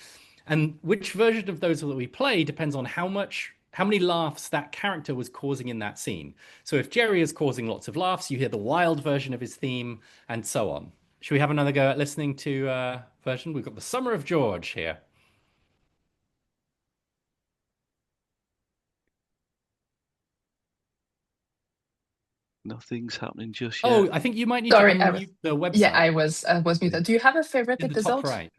And which version of those that we play depends on how many laughs that character was causing in that scene. So if Jerry is causing lots of laughs, you hear the wild version of his theme, and so on. Should we have another go at listening to version? We've got the Summer of George here. Nothing's happening just yet. Oh, I think you might need Sorry, to unmute the website. yeah, I was muted. Do you have a favorite In the top episode right.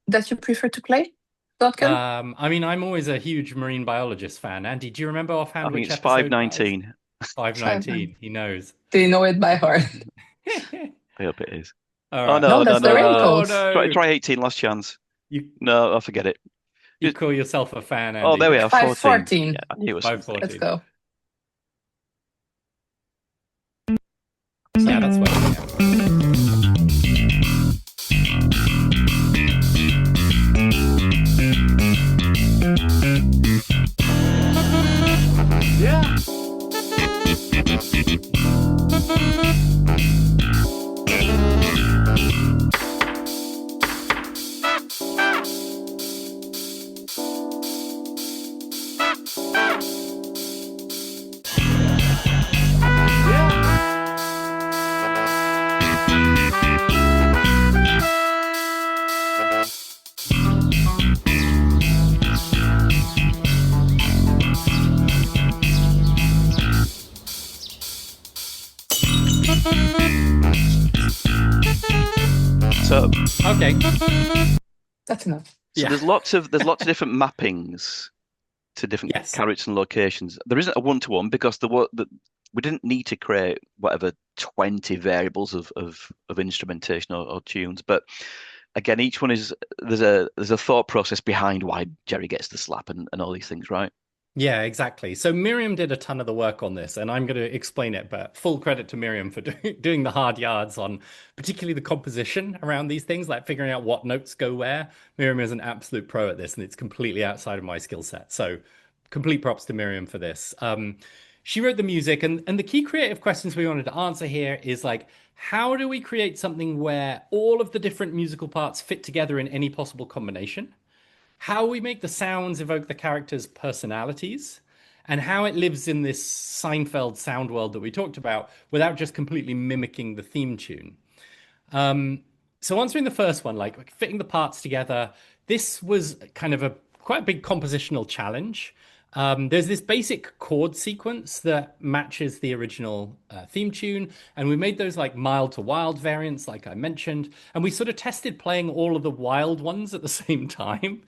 that you prefer to play, Duncan? I mean, I'm always a huge marine biologist fan. Andy, do you remember offhand I think which it's episode that is? 519. 519. He knows. They know it by heart. I hope it is. All Oh right. no, No, no, that's no, the no, raincoat. no. Try 18, last chance. You No, I'll forget it. you call yourself a fan, Andy. Oh, there we are, 14. 514. Yeah, I knew it was something. 514. Let's go. Yeah, that's what. Yeah. So Okay. That's enough. Yeah. there's lots of different mappings to different Yes. characters and locations. There isn't a one-to-one because we didn't need to create whatever 20 variables of instrumentation or tunes, but again, each one there's a thought process behind why Jerry gets the slap and all these things, right? Yeah, exactly. So Miriam did a ton of the work on this, and I'm going to explain it, but full credit to Miriam for doing the hard yards on particularly the composition around these things, like figuring out what notes go where. Miriam is an absolute pro at this, and it's completely outside of my skill set. So complete props to Miriam for this. She wrote the music, and the key creative questions we wanted to answer here is like, how do we create something where all of the different musical parts fit together in any possible combination? How we make the sounds evoke the characters' personalities, and how it lives in this Seinfeld sound world that we talked about without just completely mimicking the theme tune. So answering the first one, like fitting the parts together, this was kind of quite a big compositional challenge. There's this basic chord sequence that matches the original theme tune, and we made those like mild to wild variants, like I mentioned, and we sort of tested playing all of the wild ones at the same time,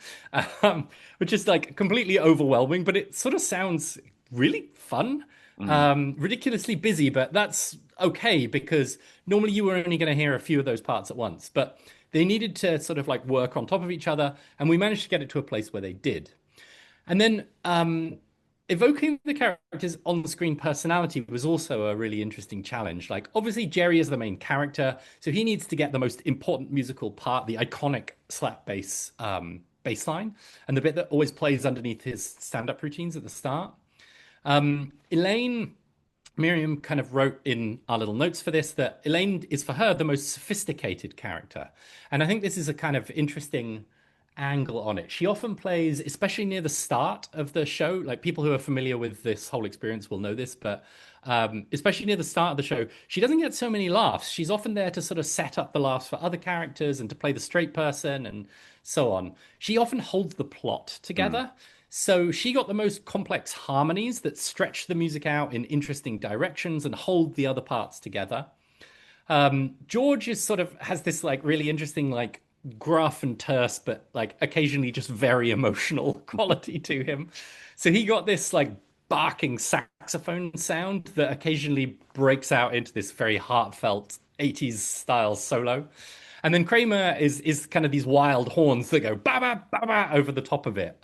which is like completely overwhelming, but it sort of sounds really fun, ridiculously busy, but that's okay because normally you were only going to hear a few of those parts at once, but they needed to sort of like work on top of each other, and we managed to get it to a place where they did. And then evoking the character's on-screen personality was also a really interesting challenge. Like, obviously, Jerry is the main character, so he needs to get the most important musical part, the iconic slap bass bass line, and the bit that always plays underneath his stand-up routines at the start. Elaine, Miriam kind of wrote in our little notes for this that Elaine is, for her, the most sophisticated character. And I think this is a kind of interesting angle on it. She often plays, especially near the start of the show, like people who are familiar with this whole experience will know this, but especially near the start of the show, she doesn't get so many laughs. She's often there to sort of set up the laughs for other characters and to play the straight person and so on. She often holds the plot together. So she got the most complex harmonies that stretch the music out in interesting directions and hold the other parts together. George is sort of has this like really interesting like gruff and terse, but like occasionally just very emotional quality to him. So he got this like barking saxophone sound that occasionally breaks out into this very heartfelt 80s style solo. And then Kramer is kind of these wild horns that go ba ba ba ba over the top of it.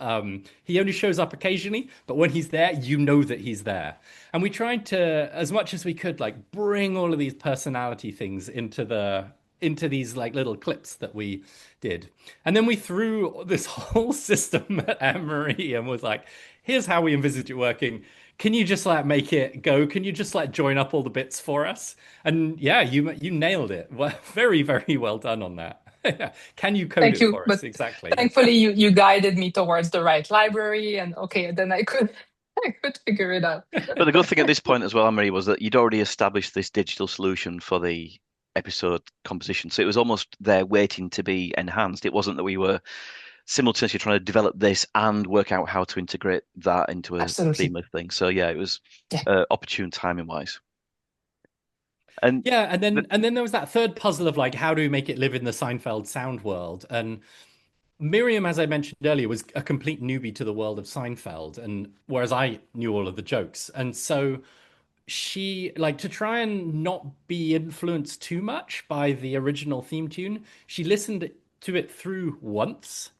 He only shows up occasionally, but when he's there, you know that he's there. And we tried to, as much as we could, like bring all of these personality things into these like little clips that we did. And then we threw this whole system at Anne-Marie and was like, here's how we envisage it working. Can you just like make it go? Can you just like join up all the bits for us? And yeah, you nailed it. Well, very, very well done on that. Can you code Thank it you, for but us? Exactly. thankfully you guided me towards the right library, and okay, then I could figure it out. But the good thing at this point as well, Anne-Marie, was that you'd already established this digital solution for the episode composition. So it was almost there waiting to be enhanced. It wasn't that we were simultaneously trying to develop this and work out how to integrate that into a Absolutely. seamless thing. So yeah, it was Yeah. opportune timing wise. And Yeah, and th- then there was that third puzzle of like, how do we make it live in the Seinfeld sound world? And Miriam, as I mentioned earlier, was a complete newbie to the world of Seinfeld, and whereas I knew all of the jokes, and so she like to try and not be influenced too much by the original theme tune. She listened to it through once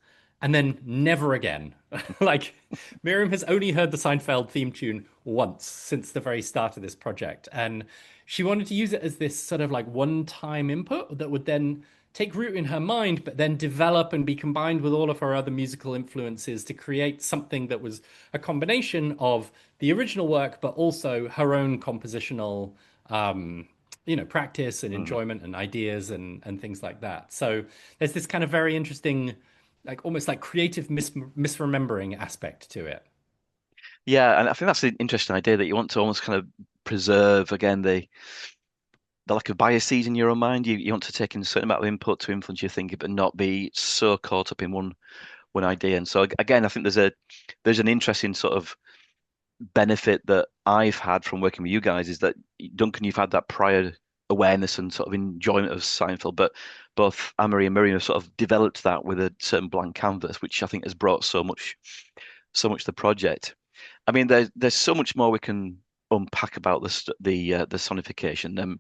and then never again. Like Miriam has only heard the Seinfeld theme tune once since the very start of this project, and she wanted to use it as this sort of like one-time input that would then take root in her mind, but then develop and be combined with all of her other musical influences to create something that was a combination of the original work, but also her own compositional, practice and mm. enjoyment and ideas and things like that. So there's this kind of very interesting, like almost like creative misremembering aspect to it. Yeah, and I think that's an interesting idea that you want to almost kind of preserve again the lack of biases in your own mind. You want to take in a certain amount of input to influence your thinking, but not be so caught up in one idea. And so again, I think there's an interesting sort of benefit that I've had from working with you guys is that Duncan, you've had that prior awareness and sort of enjoyment of Seinfeld, but both Amory and Miriam have sort of developed that with a certain blank canvas, which I think has brought so much to the project. I mean, there's so much more we can unpack about the sonification.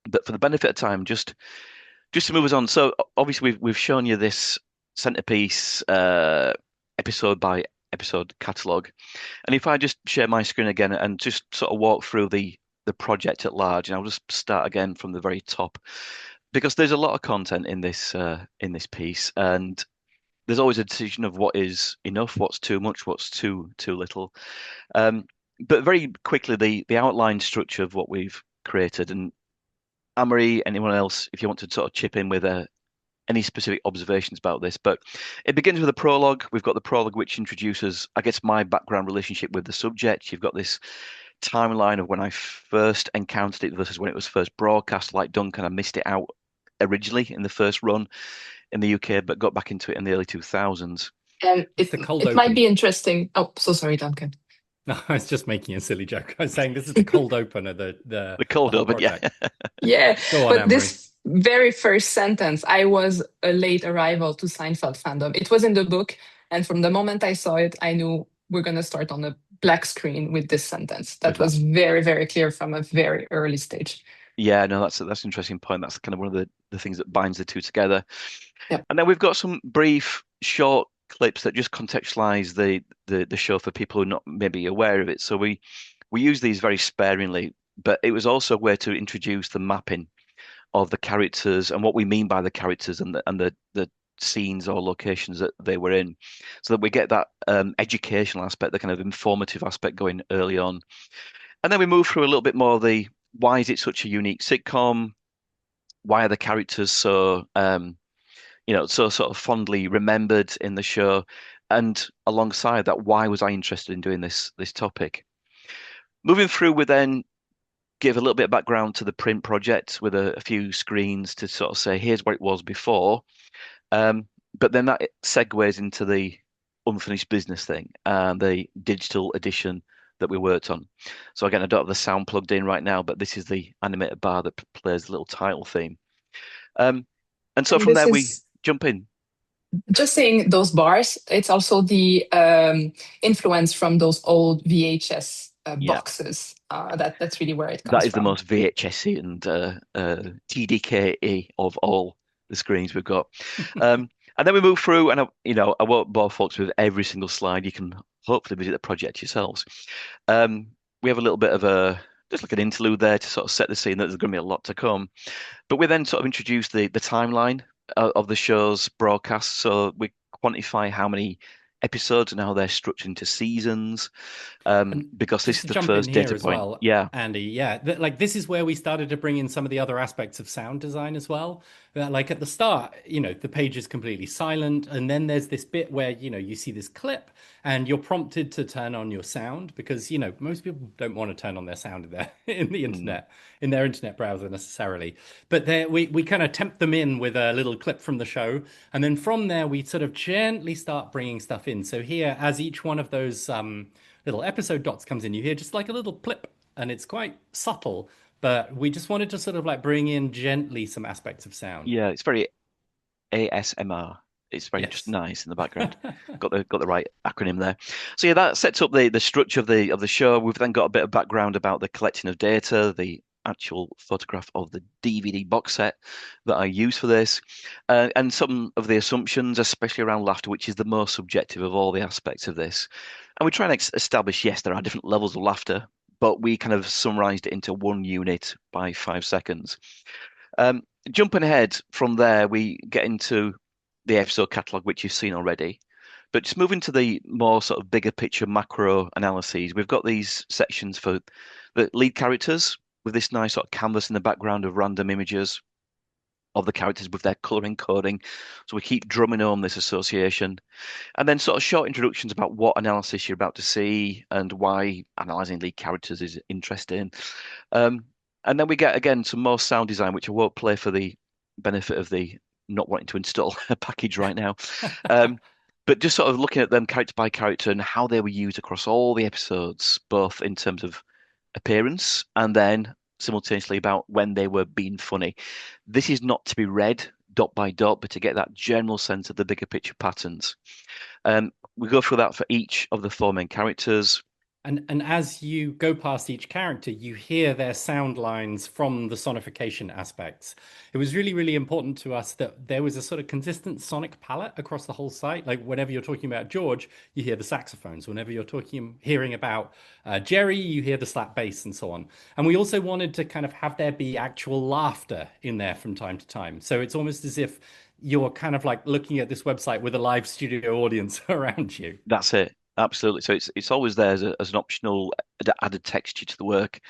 But for the benefit of time, just to move us on. So obviously we've shown you this centerpiece episode by episode catalog, and if I just share my screen again and just sort of walk through the project at large, and I'll just start again from the very top because there's a lot of content in this piece, and there's always a decision of what is enough, what's too much, what's too little. But very quickly, the outline structure of what we've created, and Amory, anyone else, if you want to sort of chip in with any specific observations about this. But it begins with a prologue. We've got the prologue, which introduces, I guess, my background relationship with the subject. You've got this timeline of when I first encountered it versus when it was first broadcast. Like Duncan, I missed it out originally in the first run in the UK, but got back into it in the early 2000s. And It's the cold it might open. be interesting. Oh, so sorry, Duncan. No, I was just making a silly joke. I was saying this is the cold open of The cold the whole open, yeah. project. Yeah, Go on, but Amory. this very first sentence, I was a late arrival to Seinfeld fandom. It was in the book, and from the moment I saw it, I knew we're going to start on a black screen with this sentence. With That that. was very, very clear from a very early stage. Yeah, no, that's an interesting point. That's kind of one of the things that binds the two together. Yep. And then we've got some brief, short clips that just contextualize the show for people who are not maybe aware of it. So we use these very sparingly, but it was also a way to introduce the mapping of the characters and what we mean by the characters and the scenes or locations that they were in, so that we get that educational aspect, the kind of informative aspect going early on. And then we move through a little bit more the why is it such a unique sitcom? Why are the characters so so sort of fondly remembered in the show? And alongside that, why was I interested in doing this topic? Moving through, we then give a little bit of background to the print project with a few screens to sort of say, here's what it was before. But then that segues into the unfinished business thing and the digital edition that we worked on. So again, I don't have the sound plugged in right now, but this is the animated bar that plays the little title theme. And so And from this there, we is jump in. just saying those bars, it's also the influence from those old VHS Yeah, boxes. That's really where it that comes is the from. most VHS and TDKE of all the screens we've got. And then we move through, and I won't bore folks with every single slide. You can hopefully visit the project yourselves. We have a little bit of just like an interlude there to sort of set the scene that there's going to be a lot to come. But we then sort of introduce the timeline of the show's broadcast. So we quantify how many episodes and how they're structured into seasons, because this Just is to the jump in first here data as point. well, Yeah, Andy, like this is where we started to bring in some of the other aspects of sound design as well. Like at the start, the page is completely silent, and then there's this bit where, you see this clip and you're prompted to turn on your sound because, most people don't want to turn on their sound in the internet, in their internet browser necessarily. But there we kind of tempt them in with a little clip from the show, and then from there we sort of gently start bringing stuff in. So here, as each one of those little episode dots comes in, you hear just like a little blip, and it's quite subtle, but we just wanted to sort of like bring in gently some aspects of sound. Yeah, it's very ASMR. It's very just Yes. nice in the background. Got the right acronym there. So yeah, that sets up the structure of the show. We've then got a bit of background about the collecting of data, the actual photograph of the DVD box set that I use for this, and some of the assumptions, especially around laughter, which is the most subjective of all the aspects of this. And we try and establish, yes, there are different levels of laughter, but we kind of summarized it into one unit by 5 seconds. Jumping ahead from there, we get into the episode catalog, which you've seen already. But just moving to the more sort of bigger picture macro analyses, we've got these sections for the lead characters with this nice sort of canvas in the background of random images of the characters with their colouring coding. So we keep drumming home this association. And then sort of short introductions about what analysis you're about to see and why analysing lead characters is interesting. And then we get, again, some more sound design, which I won't play for the benefit of the not wanting to install a package right now. But just sort of looking at them character by character and how they were used across all the episodes, both in terms of appearance and then simultaneously about when they were being funny. This is not to be read dot by dot, but to get that general sense of the bigger picture patterns. We go through that for each of the 4 main characters. And as you go past each character, you hear their sound lines from the sonification aspects. It was really, really important to us that there was a sort of consistent sonic palette across the whole site. Like whenever you're talking about George, you hear the saxophones. Whenever you're hearing about Jerry, you hear the slap bass and so on. And we also wanted to kind of have there be actual laughter in there from time to time. So it's almost as if you're kind of like looking at this website with a live studio audience around you. That's it. Absolutely. So it's always there as an optional added texture to the work.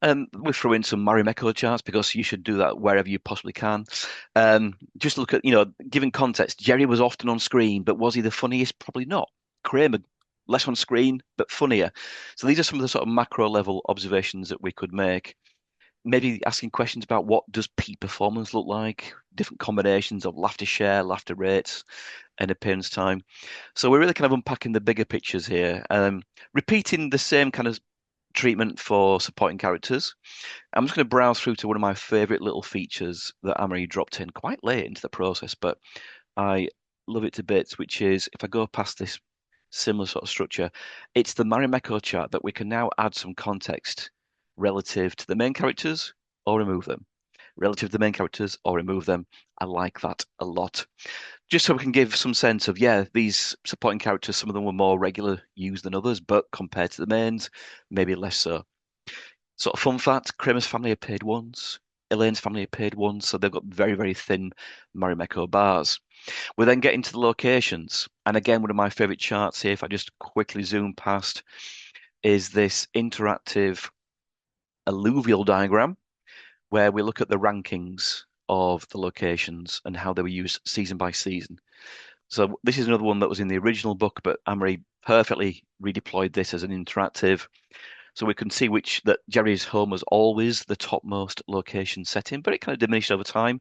We throw in some Marimekko charts because you should do that wherever you possibly can. Just look at, given context, Jerry was often on screen, but was he the funniest? Probably not. Kramer, less on screen, but funnier. So these are some of the sort of macro level observations that we could make. Maybe asking questions about what does peak performance look like, different combinations of laughter share, laughter rates, and appearance time. So we're really kind of unpacking the bigger pictures here, repeating the same kind of treatment for supporting characters. I'm just going to browse through to one of my favorite little features that Amory dropped in quite late into the process, but I love it to bits, which is if I go past this similar sort of structure, it's the Marimekko chart that we can now add some context relative to the main characters or remove them. Relative to the main characters or remove them. I like that a lot. Just so we can give some sense of, these supporting characters, some of them were more regular used than others, but compared to the mains, maybe less so. Sort of fun fact, Kramer's family appeared once, Elaine's family appeared once, so they've got very, very thin Marimekko bars. We then get into the locations. And again, one of my favorite charts here, if I just quickly zoom past, is this interactive alluvial diagram where we look at the rankings of the locations and how they were used season by season. So this is another one that was in the original book, but Amory perfectly redeployed this as an interactive. So we can see that Jerry's home was always the topmost location setting, but it kind of diminished over time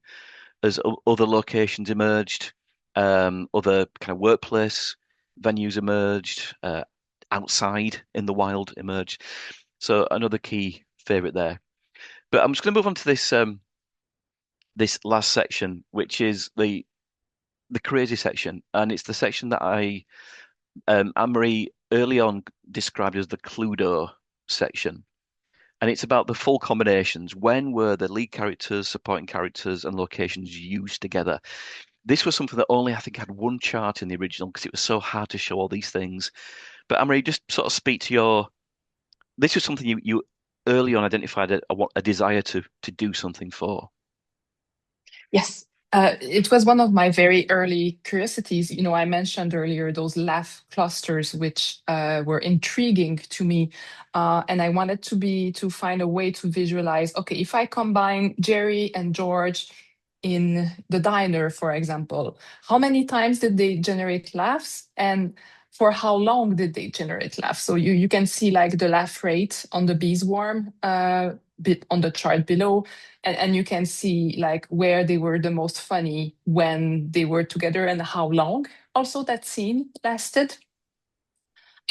as other locations emerged, other kind of workplace venues emerged, outside in the wild emerged. So another key favorite there. But I'm just going to move on to this this last section, which is the crazy section, and it's the section that Anne-Marie early on described as the Cluedo section, and it's about the full combinations. When were the lead characters, supporting characters, and locations used together? This was something that only I think had one chart in the original because it was so hard to show all these things. But Anne-Marie, just sort of speak to this was something you early on identified a desire to do something for. Yes, it was one of my very early curiosities. I mentioned earlier those laugh clusters, which were intriguing to me, and I wanted to find a way to visualize. Okay, if I combine Jerry and George in the diner, for example, how many times did they generate laughs, and for how long did they generate laughs? So you can see like the laugh rate on the beesworm bit on the chart below, and you can see like where they were the most funny when they were together and how long also that scene lasted.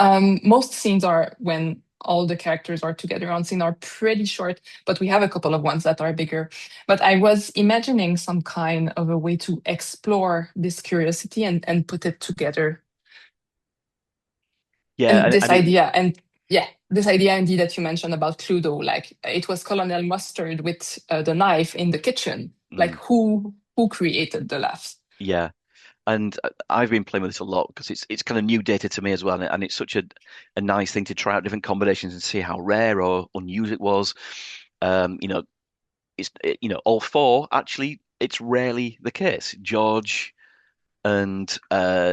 Most scenes are when all the characters are together on scene are pretty short, but we have a couple of ones that are bigger. But I was imagining some kind of a way to explore this curiosity and put it together. Yeah, And this and idea, and yeah, this idea indeed that you mentioned about Cluedo, like it was Colonel Mustard with the knife in the kitchen. Like who created the laughs? Yeah. And I've been playing with this a lot because it's kind of new data to me as well, and it's such a nice thing to try out different combinations and see how rare or unused it was. All four actually, it's rarely the case. George and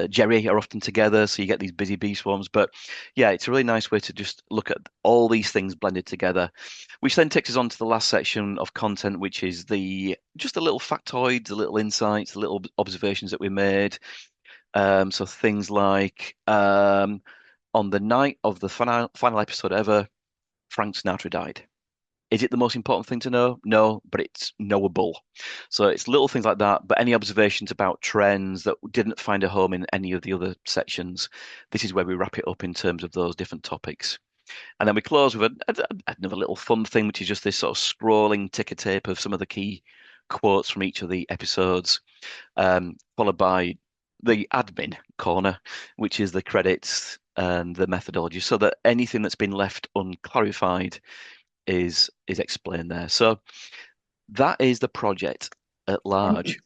Jerry are often together, so you get these busy bee swarms. But yeah, it's a really nice way to just look at all these things blended together, which then takes us on to the last section of content, which is just the little factoids, the little insights, the little observations that we made. So things like on the night of the final episode ever, Frank Sinatra died. Is it the most important thing to know? No, but it's knowable. So it's little things like that. But any observations about trends that didn't find a home in any of the other sections, this is where we wrap it up in terms of those different topics. And then we close with another little fun thing, which is just this sort of scrolling ticker tape of some of the key quotes from each of the episodes, followed by the admin corner, which is the credits and the methodology, so that anything that's been left unclarified is explained there. So that is the project at large.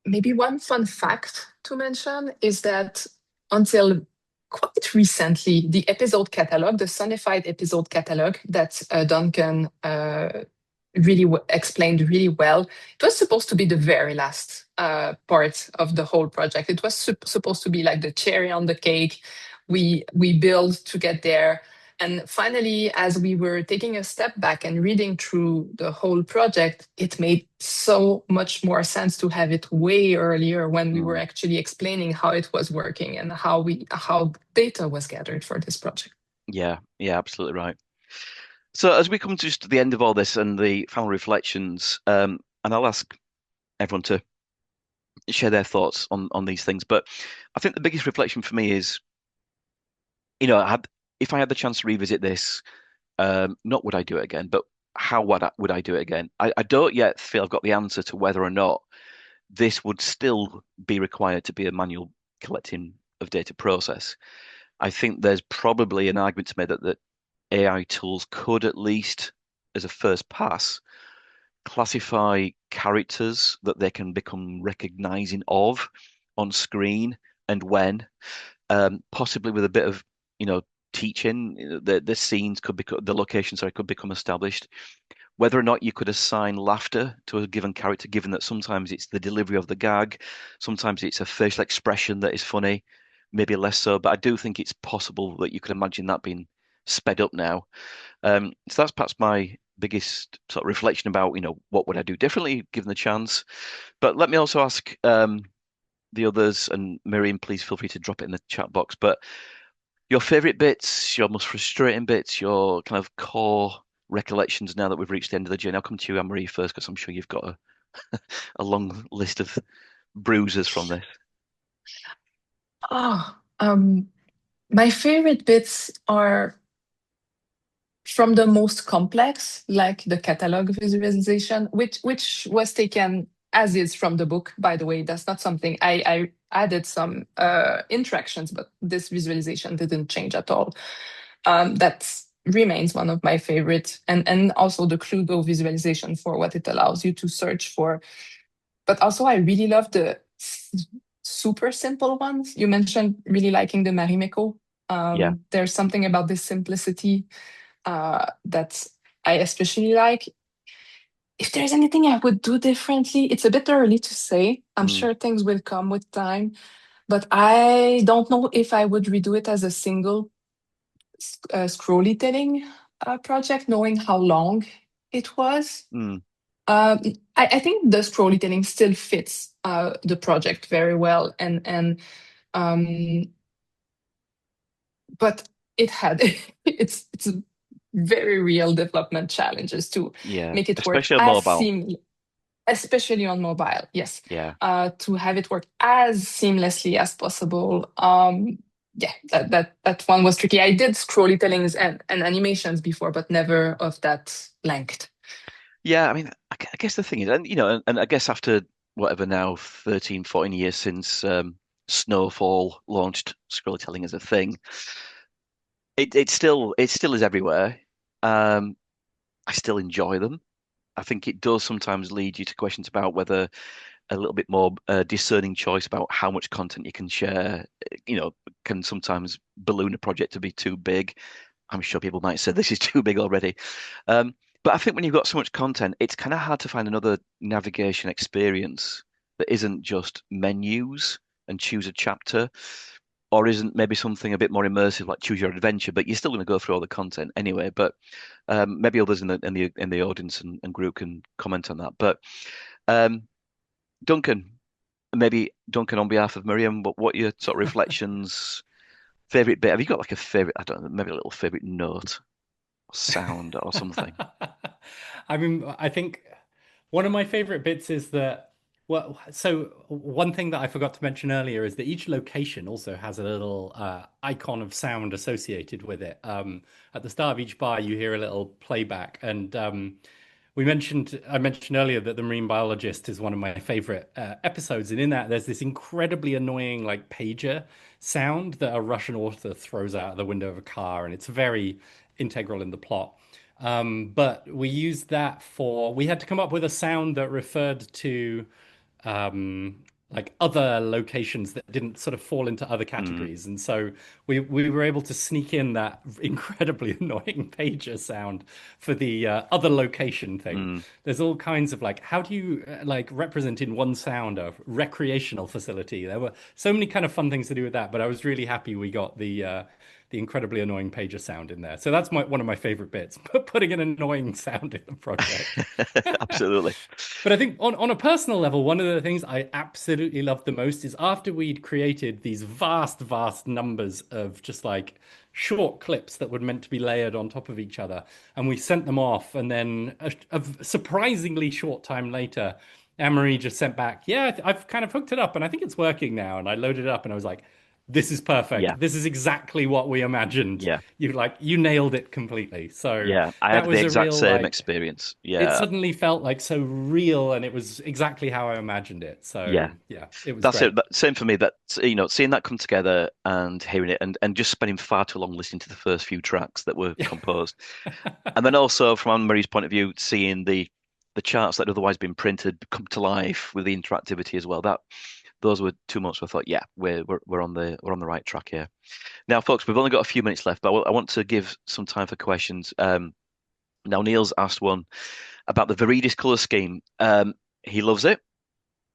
Maybe one fun fact to mention is that until quite recently, the episode catalog, the Sonified episode catalog that Duncan really explained really well, it was supposed to be the very last part of the whole project. It was supposed to be like the cherry on the cake. We built to get there. And finally, as we were taking a step back and reading through the whole project, it made so much more sense to have it way earlier when we were actually explaining how it was working and how data was gathered for this project. Yeah, absolutely right. So as we come to just the end of all this and the final reflections, and I'll ask everyone to share their thoughts on these things, but I think the biggest reflection for me is, if I had the chance to revisit this, not would I do it again, but how would I do it again? I don't yet feel I've got the answer to whether or not this would still be required to be a manual collecting of data process. I think there's probably an argument to make that AI tools could, at least as a first pass, classify characters that they can become recognizing of on screen and when, possibly with a bit of, teaching, the scenes could become, the locations, could become established. Whether or not you could assign laughter to a given character, given that sometimes it's the delivery of the gag, sometimes it's a facial expression that is funny, maybe less so. But I do think it's possible that you could imagine that being sped up now. So that's perhaps my biggest sort of reflection about, what would I do differently given the chance. But let me also ask the others, and Miriam, please feel free to drop it in the chat box. But your favorite bits, your most frustrating bits, your kind of core recollections now that we've reached the end of the journey. I'll come to you, Anne-Marie, first, because I'm sure you've got a long list of bruises from this. My favorite bits are from the most complex, like the catalog visualization, which was taken as is from the book, by the way. That's not something I added some interactions, but this visualization didn't change at all. That remains one of my favorites, and also the Cluedo visualization for what it allows you to search for. But also, I really love the super simple ones. You mentioned really liking the Marimekko. There's something about this simplicity that I especially like. If there's anything I would do differently, it's a bit early to say. I'm sure things will come with time, but I don't know if I would redo it as a single scrolly telling project, knowing how long it was. I think the scrolly telling still fits the project very well, but it had it's very real development challenges to make it work especially on mobile. Especially on mobile, yes. Yeah. To have it work as seamlessly as possible. yeah, that one was tricky. I did storytellings and animations before, but never of that length. Yeah, I mean, I guess the thing is, and and I guess after whatever now, 13, 14 years since Snowfall launched storytelling as a thing, it still is everywhere. Um, I still enjoy them. I think it does sometimes lead you to questions about whether a little bit more discerning choice about how much content you can share, can sometimes balloon a project to be too big. I'm sure people might say this is too big already. Um, but I think when you've got so much content, it's kind of hard to find another navigation experience that isn't just menus and choose a chapter, or isn't maybe something a bit more immersive like choose your adventure, but you're still going to go through all the content anyway. But maybe others in the audience and group can comment on that. But um, Duncan, maybe Duncan on behalf of Miriam, what your sort of reflections, favorite bit? Have you got like a favorite? I don't know, maybe a little favorite note, or sound, or something. I mean, I think one of my favorite bits is that, well, so one thing that I forgot to mention earlier is that each location also has a little icon of sound associated with it. At the start of each bar, you hear a little playback, and I mentioned earlier that the marine biologist is one of my favorite episodes, and in that there's this incredibly annoying like pager sound that a Russian author throws out of the window of a car, and it's very integral in the plot. But we had to come up with a sound that referred to um, like other locations that didn't sort of fall into other Mm, categories. And so we were able to sneak in that incredibly annoying pager sound for the other location thing. mm, There's all kinds of like, how do you like represent in one sound a recreational facility? There were so many kind of fun things to do with that, but I was really happy we got the incredibly annoying pager sound in there. So that's one of my favorite bits, putting an annoying sound in the project. absolutely. But I think on a personal level, one of the things I absolutely loved the most is after we'd created these vast, vast numbers of just like short clips that were meant to be layered on top of each other, and we sent them off, and then a surprisingly short time later, Anne-Marie just sent back, yeah, I've kind of hooked it up and I think it's working now. And I loaded it up and I was like, this is Yeah, perfect. This is exactly what we imagined. yeah, You nailed it completely. So yeah. I that had the was a exact real same like experience. it Yeah, suddenly felt like so real and it was exactly how I imagined it. So yeah. yeah, it was That's it. great. Same for me. That seeing that come together and hearing it, and just spending far too long listening to the first few tracks that were Yeah. composed. And then also from Anne-Marie's point of view, seeing the charts that had otherwise been printed come to life with the interactivity as well. That those were too much. So I thought, yeah, we're on the right track here. Now, folks, we've only got a few minutes left, but I want to give some time for questions. Now, Neil's asked one about the Viridis color scheme. He loves it,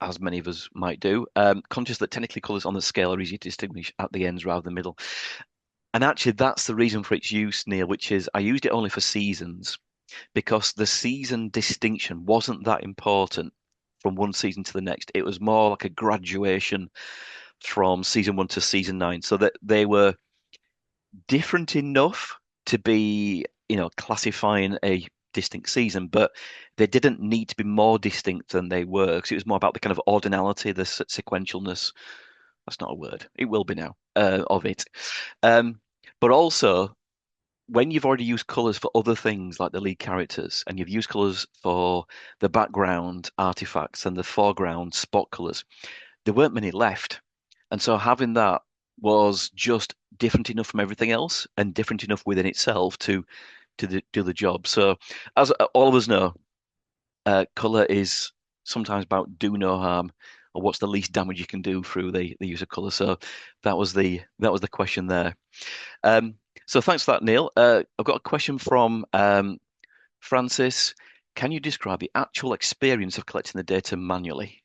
as many of us might do. Conscious that technically colors on the scale are easy to distinguish at the ends rather than middle. And actually, that's the reason for its use, Neil, which is I used it only for seasons because the season distinction wasn't that important from one season to the next. It was more like a graduation from season 1 to season 9, so that they were different enough to be, classifying a distinct season, but they didn't need to be more distinct than they were because it was more about the kind of ordinality, the sequentialness. That's not a word. It will be now, of it. Um, but also, when you've already used colors for other things like the lead characters, and you've used colors for the background artifacts and the foreground spot colors, there weren't many left. And so having that was just different enough from everything else and different enough within itself to do the job. So, as all of us know, color is sometimes about do no harm, or what's the least damage you can do through the use of color. So that was the question there. Um, so thanks for that, Neil. I've got a question from Francis. Can you describe the actual experience of collecting the data manually?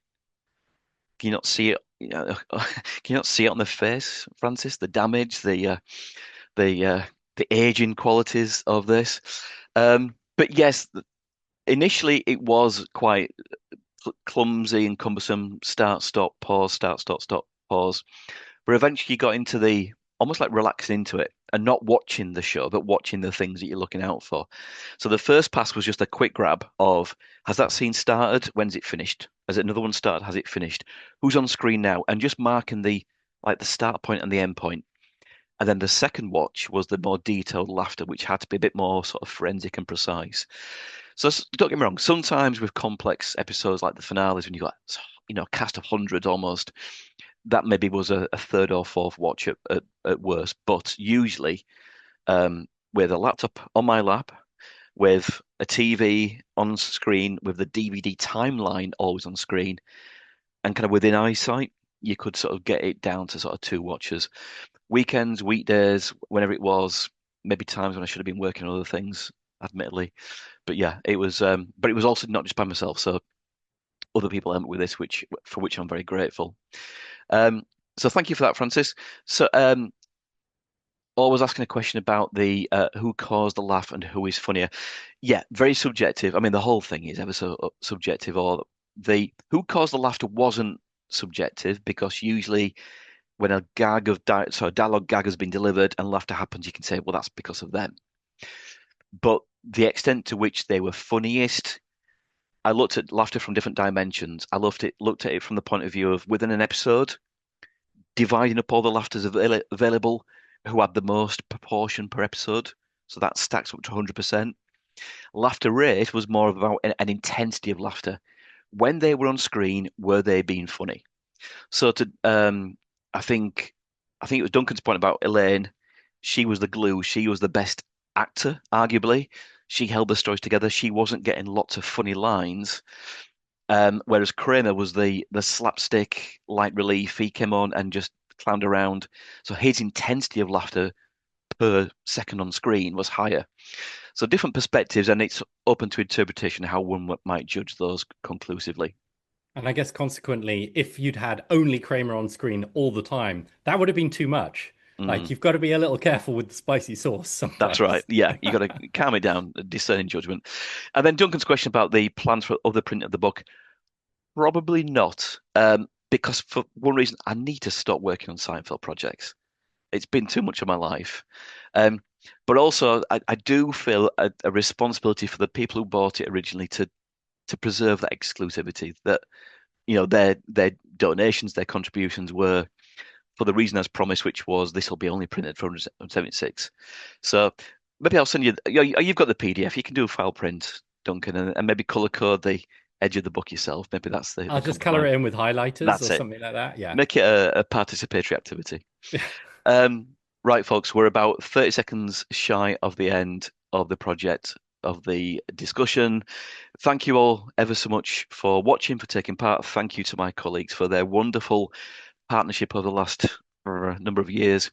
Can you not see it? Can you not see it on the face, Francis? The damage, the the aging qualities of this. But yes, initially it was quite clumsy and cumbersome. Start, stop, pause, start, stop, stop, pause. But eventually you got into the almost like relaxing into it and not watching the show, but watching the things that you're looking out for. So the first pass was just a quick grab of, has that scene started? When's it finished? Has another one started? Has it finished? Who's on screen now? And just marking the start point and the end point. And then the second watch was the more detailed laughter, which had to be a bit more sort of forensic and precise. So don't get me wrong, sometimes with complex episodes like the finales, when you got, a cast of hundreds almost, that maybe was a third or fourth watch at worst. But usually, with a laptop on my lap, with a TV on screen, with the DVD timeline always on screen, and kind of within eyesight, you could sort of get it down to sort of 2 watches. Weekends, weekdays, whenever it was, maybe times when I should have been working on other things, admittedly. But yeah, it was. But it was also not just by myself. So other people helped with this, for which I'm very grateful. So thank you for that, Francis. So always asking a question about the who caused the laugh and who is funnier. Yeah, very subjective. I mean, the whole thing is ever so subjective. Or the who caused the laughter wasn't subjective, because usually when a dialogue gag has been delivered and laughter happens, you can say, well, that's because of them. But the extent to which they were funniest, I looked at laughter from different dimensions. I looked at it from the point of view of within an episode, dividing up all the laughters available, who had the most proportion per episode. So that stacks up to 100%. Laughter rate was more about an intensity of laughter. When they were on screen, were they being funny? So I think it was Duncan's point about Elaine. She was the glue. She was the best actor, arguably. She held the stories together. She wasn't getting lots of funny lines. Whereas Kramer was the slapstick light relief. He came on and just clowned around. So his intensity of laughter per second on screen was higher. So different perspectives, and it's open to interpretation how one might judge those conclusively. And I guess consequently, if you'd had only Kramer on screen all the time, that would have been too much. Like, you've got to be a little careful with the spicy sauce sometimes. That's right. Yeah, you got to calm it down, discerning judgment. And then Duncan's question about the plans for other print of the book. Probably not, because for one reason, I need to stop working on Seinfeld projects. It's been too much of my life. But also, I do feel a responsibility for the people who bought it originally to preserve that exclusivity, that their donations, their contributions were for the reason as promised, which was this will be only printed for 176. So maybe I'll send you. You've got the PDF. You can do a file print, Duncan, and maybe color code the edge of the book yourself. Maybe that's the. I'll just color it in with highlighters that's or it. something like that. Yeah. Make it a participatory activity. Right, folks, we're about 30 seconds shy of the end of the project, of the discussion. Thank you all ever so much for watching, for taking part. Thank you to my colleagues for their wonderful partnership over the last number of years.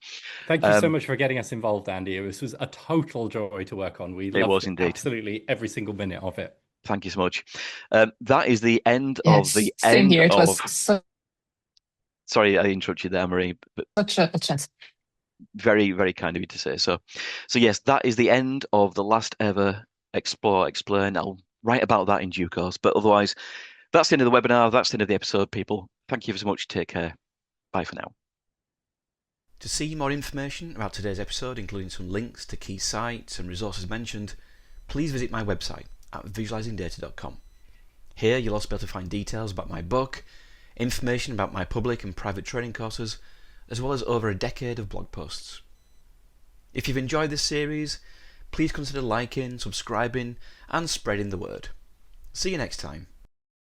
Thank you so much for getting us involved, Andy. This was a total joy to work on. We loved absolutely every single minute of it. Thank you so much. That is the end of the same end here. It was so... Sorry, I interrupted you there, Marie. But such a chance. Very, very kind of you to say so. So yes, that is the end of the last ever Explore, Explain. I'll write about that in due course. But otherwise, that's the end of the webinar. That's the end of the episode, people. Thank you so much. Take care. Bye for now. To see more information about today's episode, including some links to key sites and resources mentioned, please visit my website at visualizingdata.com. Here you'll also be able to find details about my book, information about my public and private training courses, as well as over a decade of blog posts. If you've enjoyed this series, please consider liking, subscribing, and spreading the word. See you next time.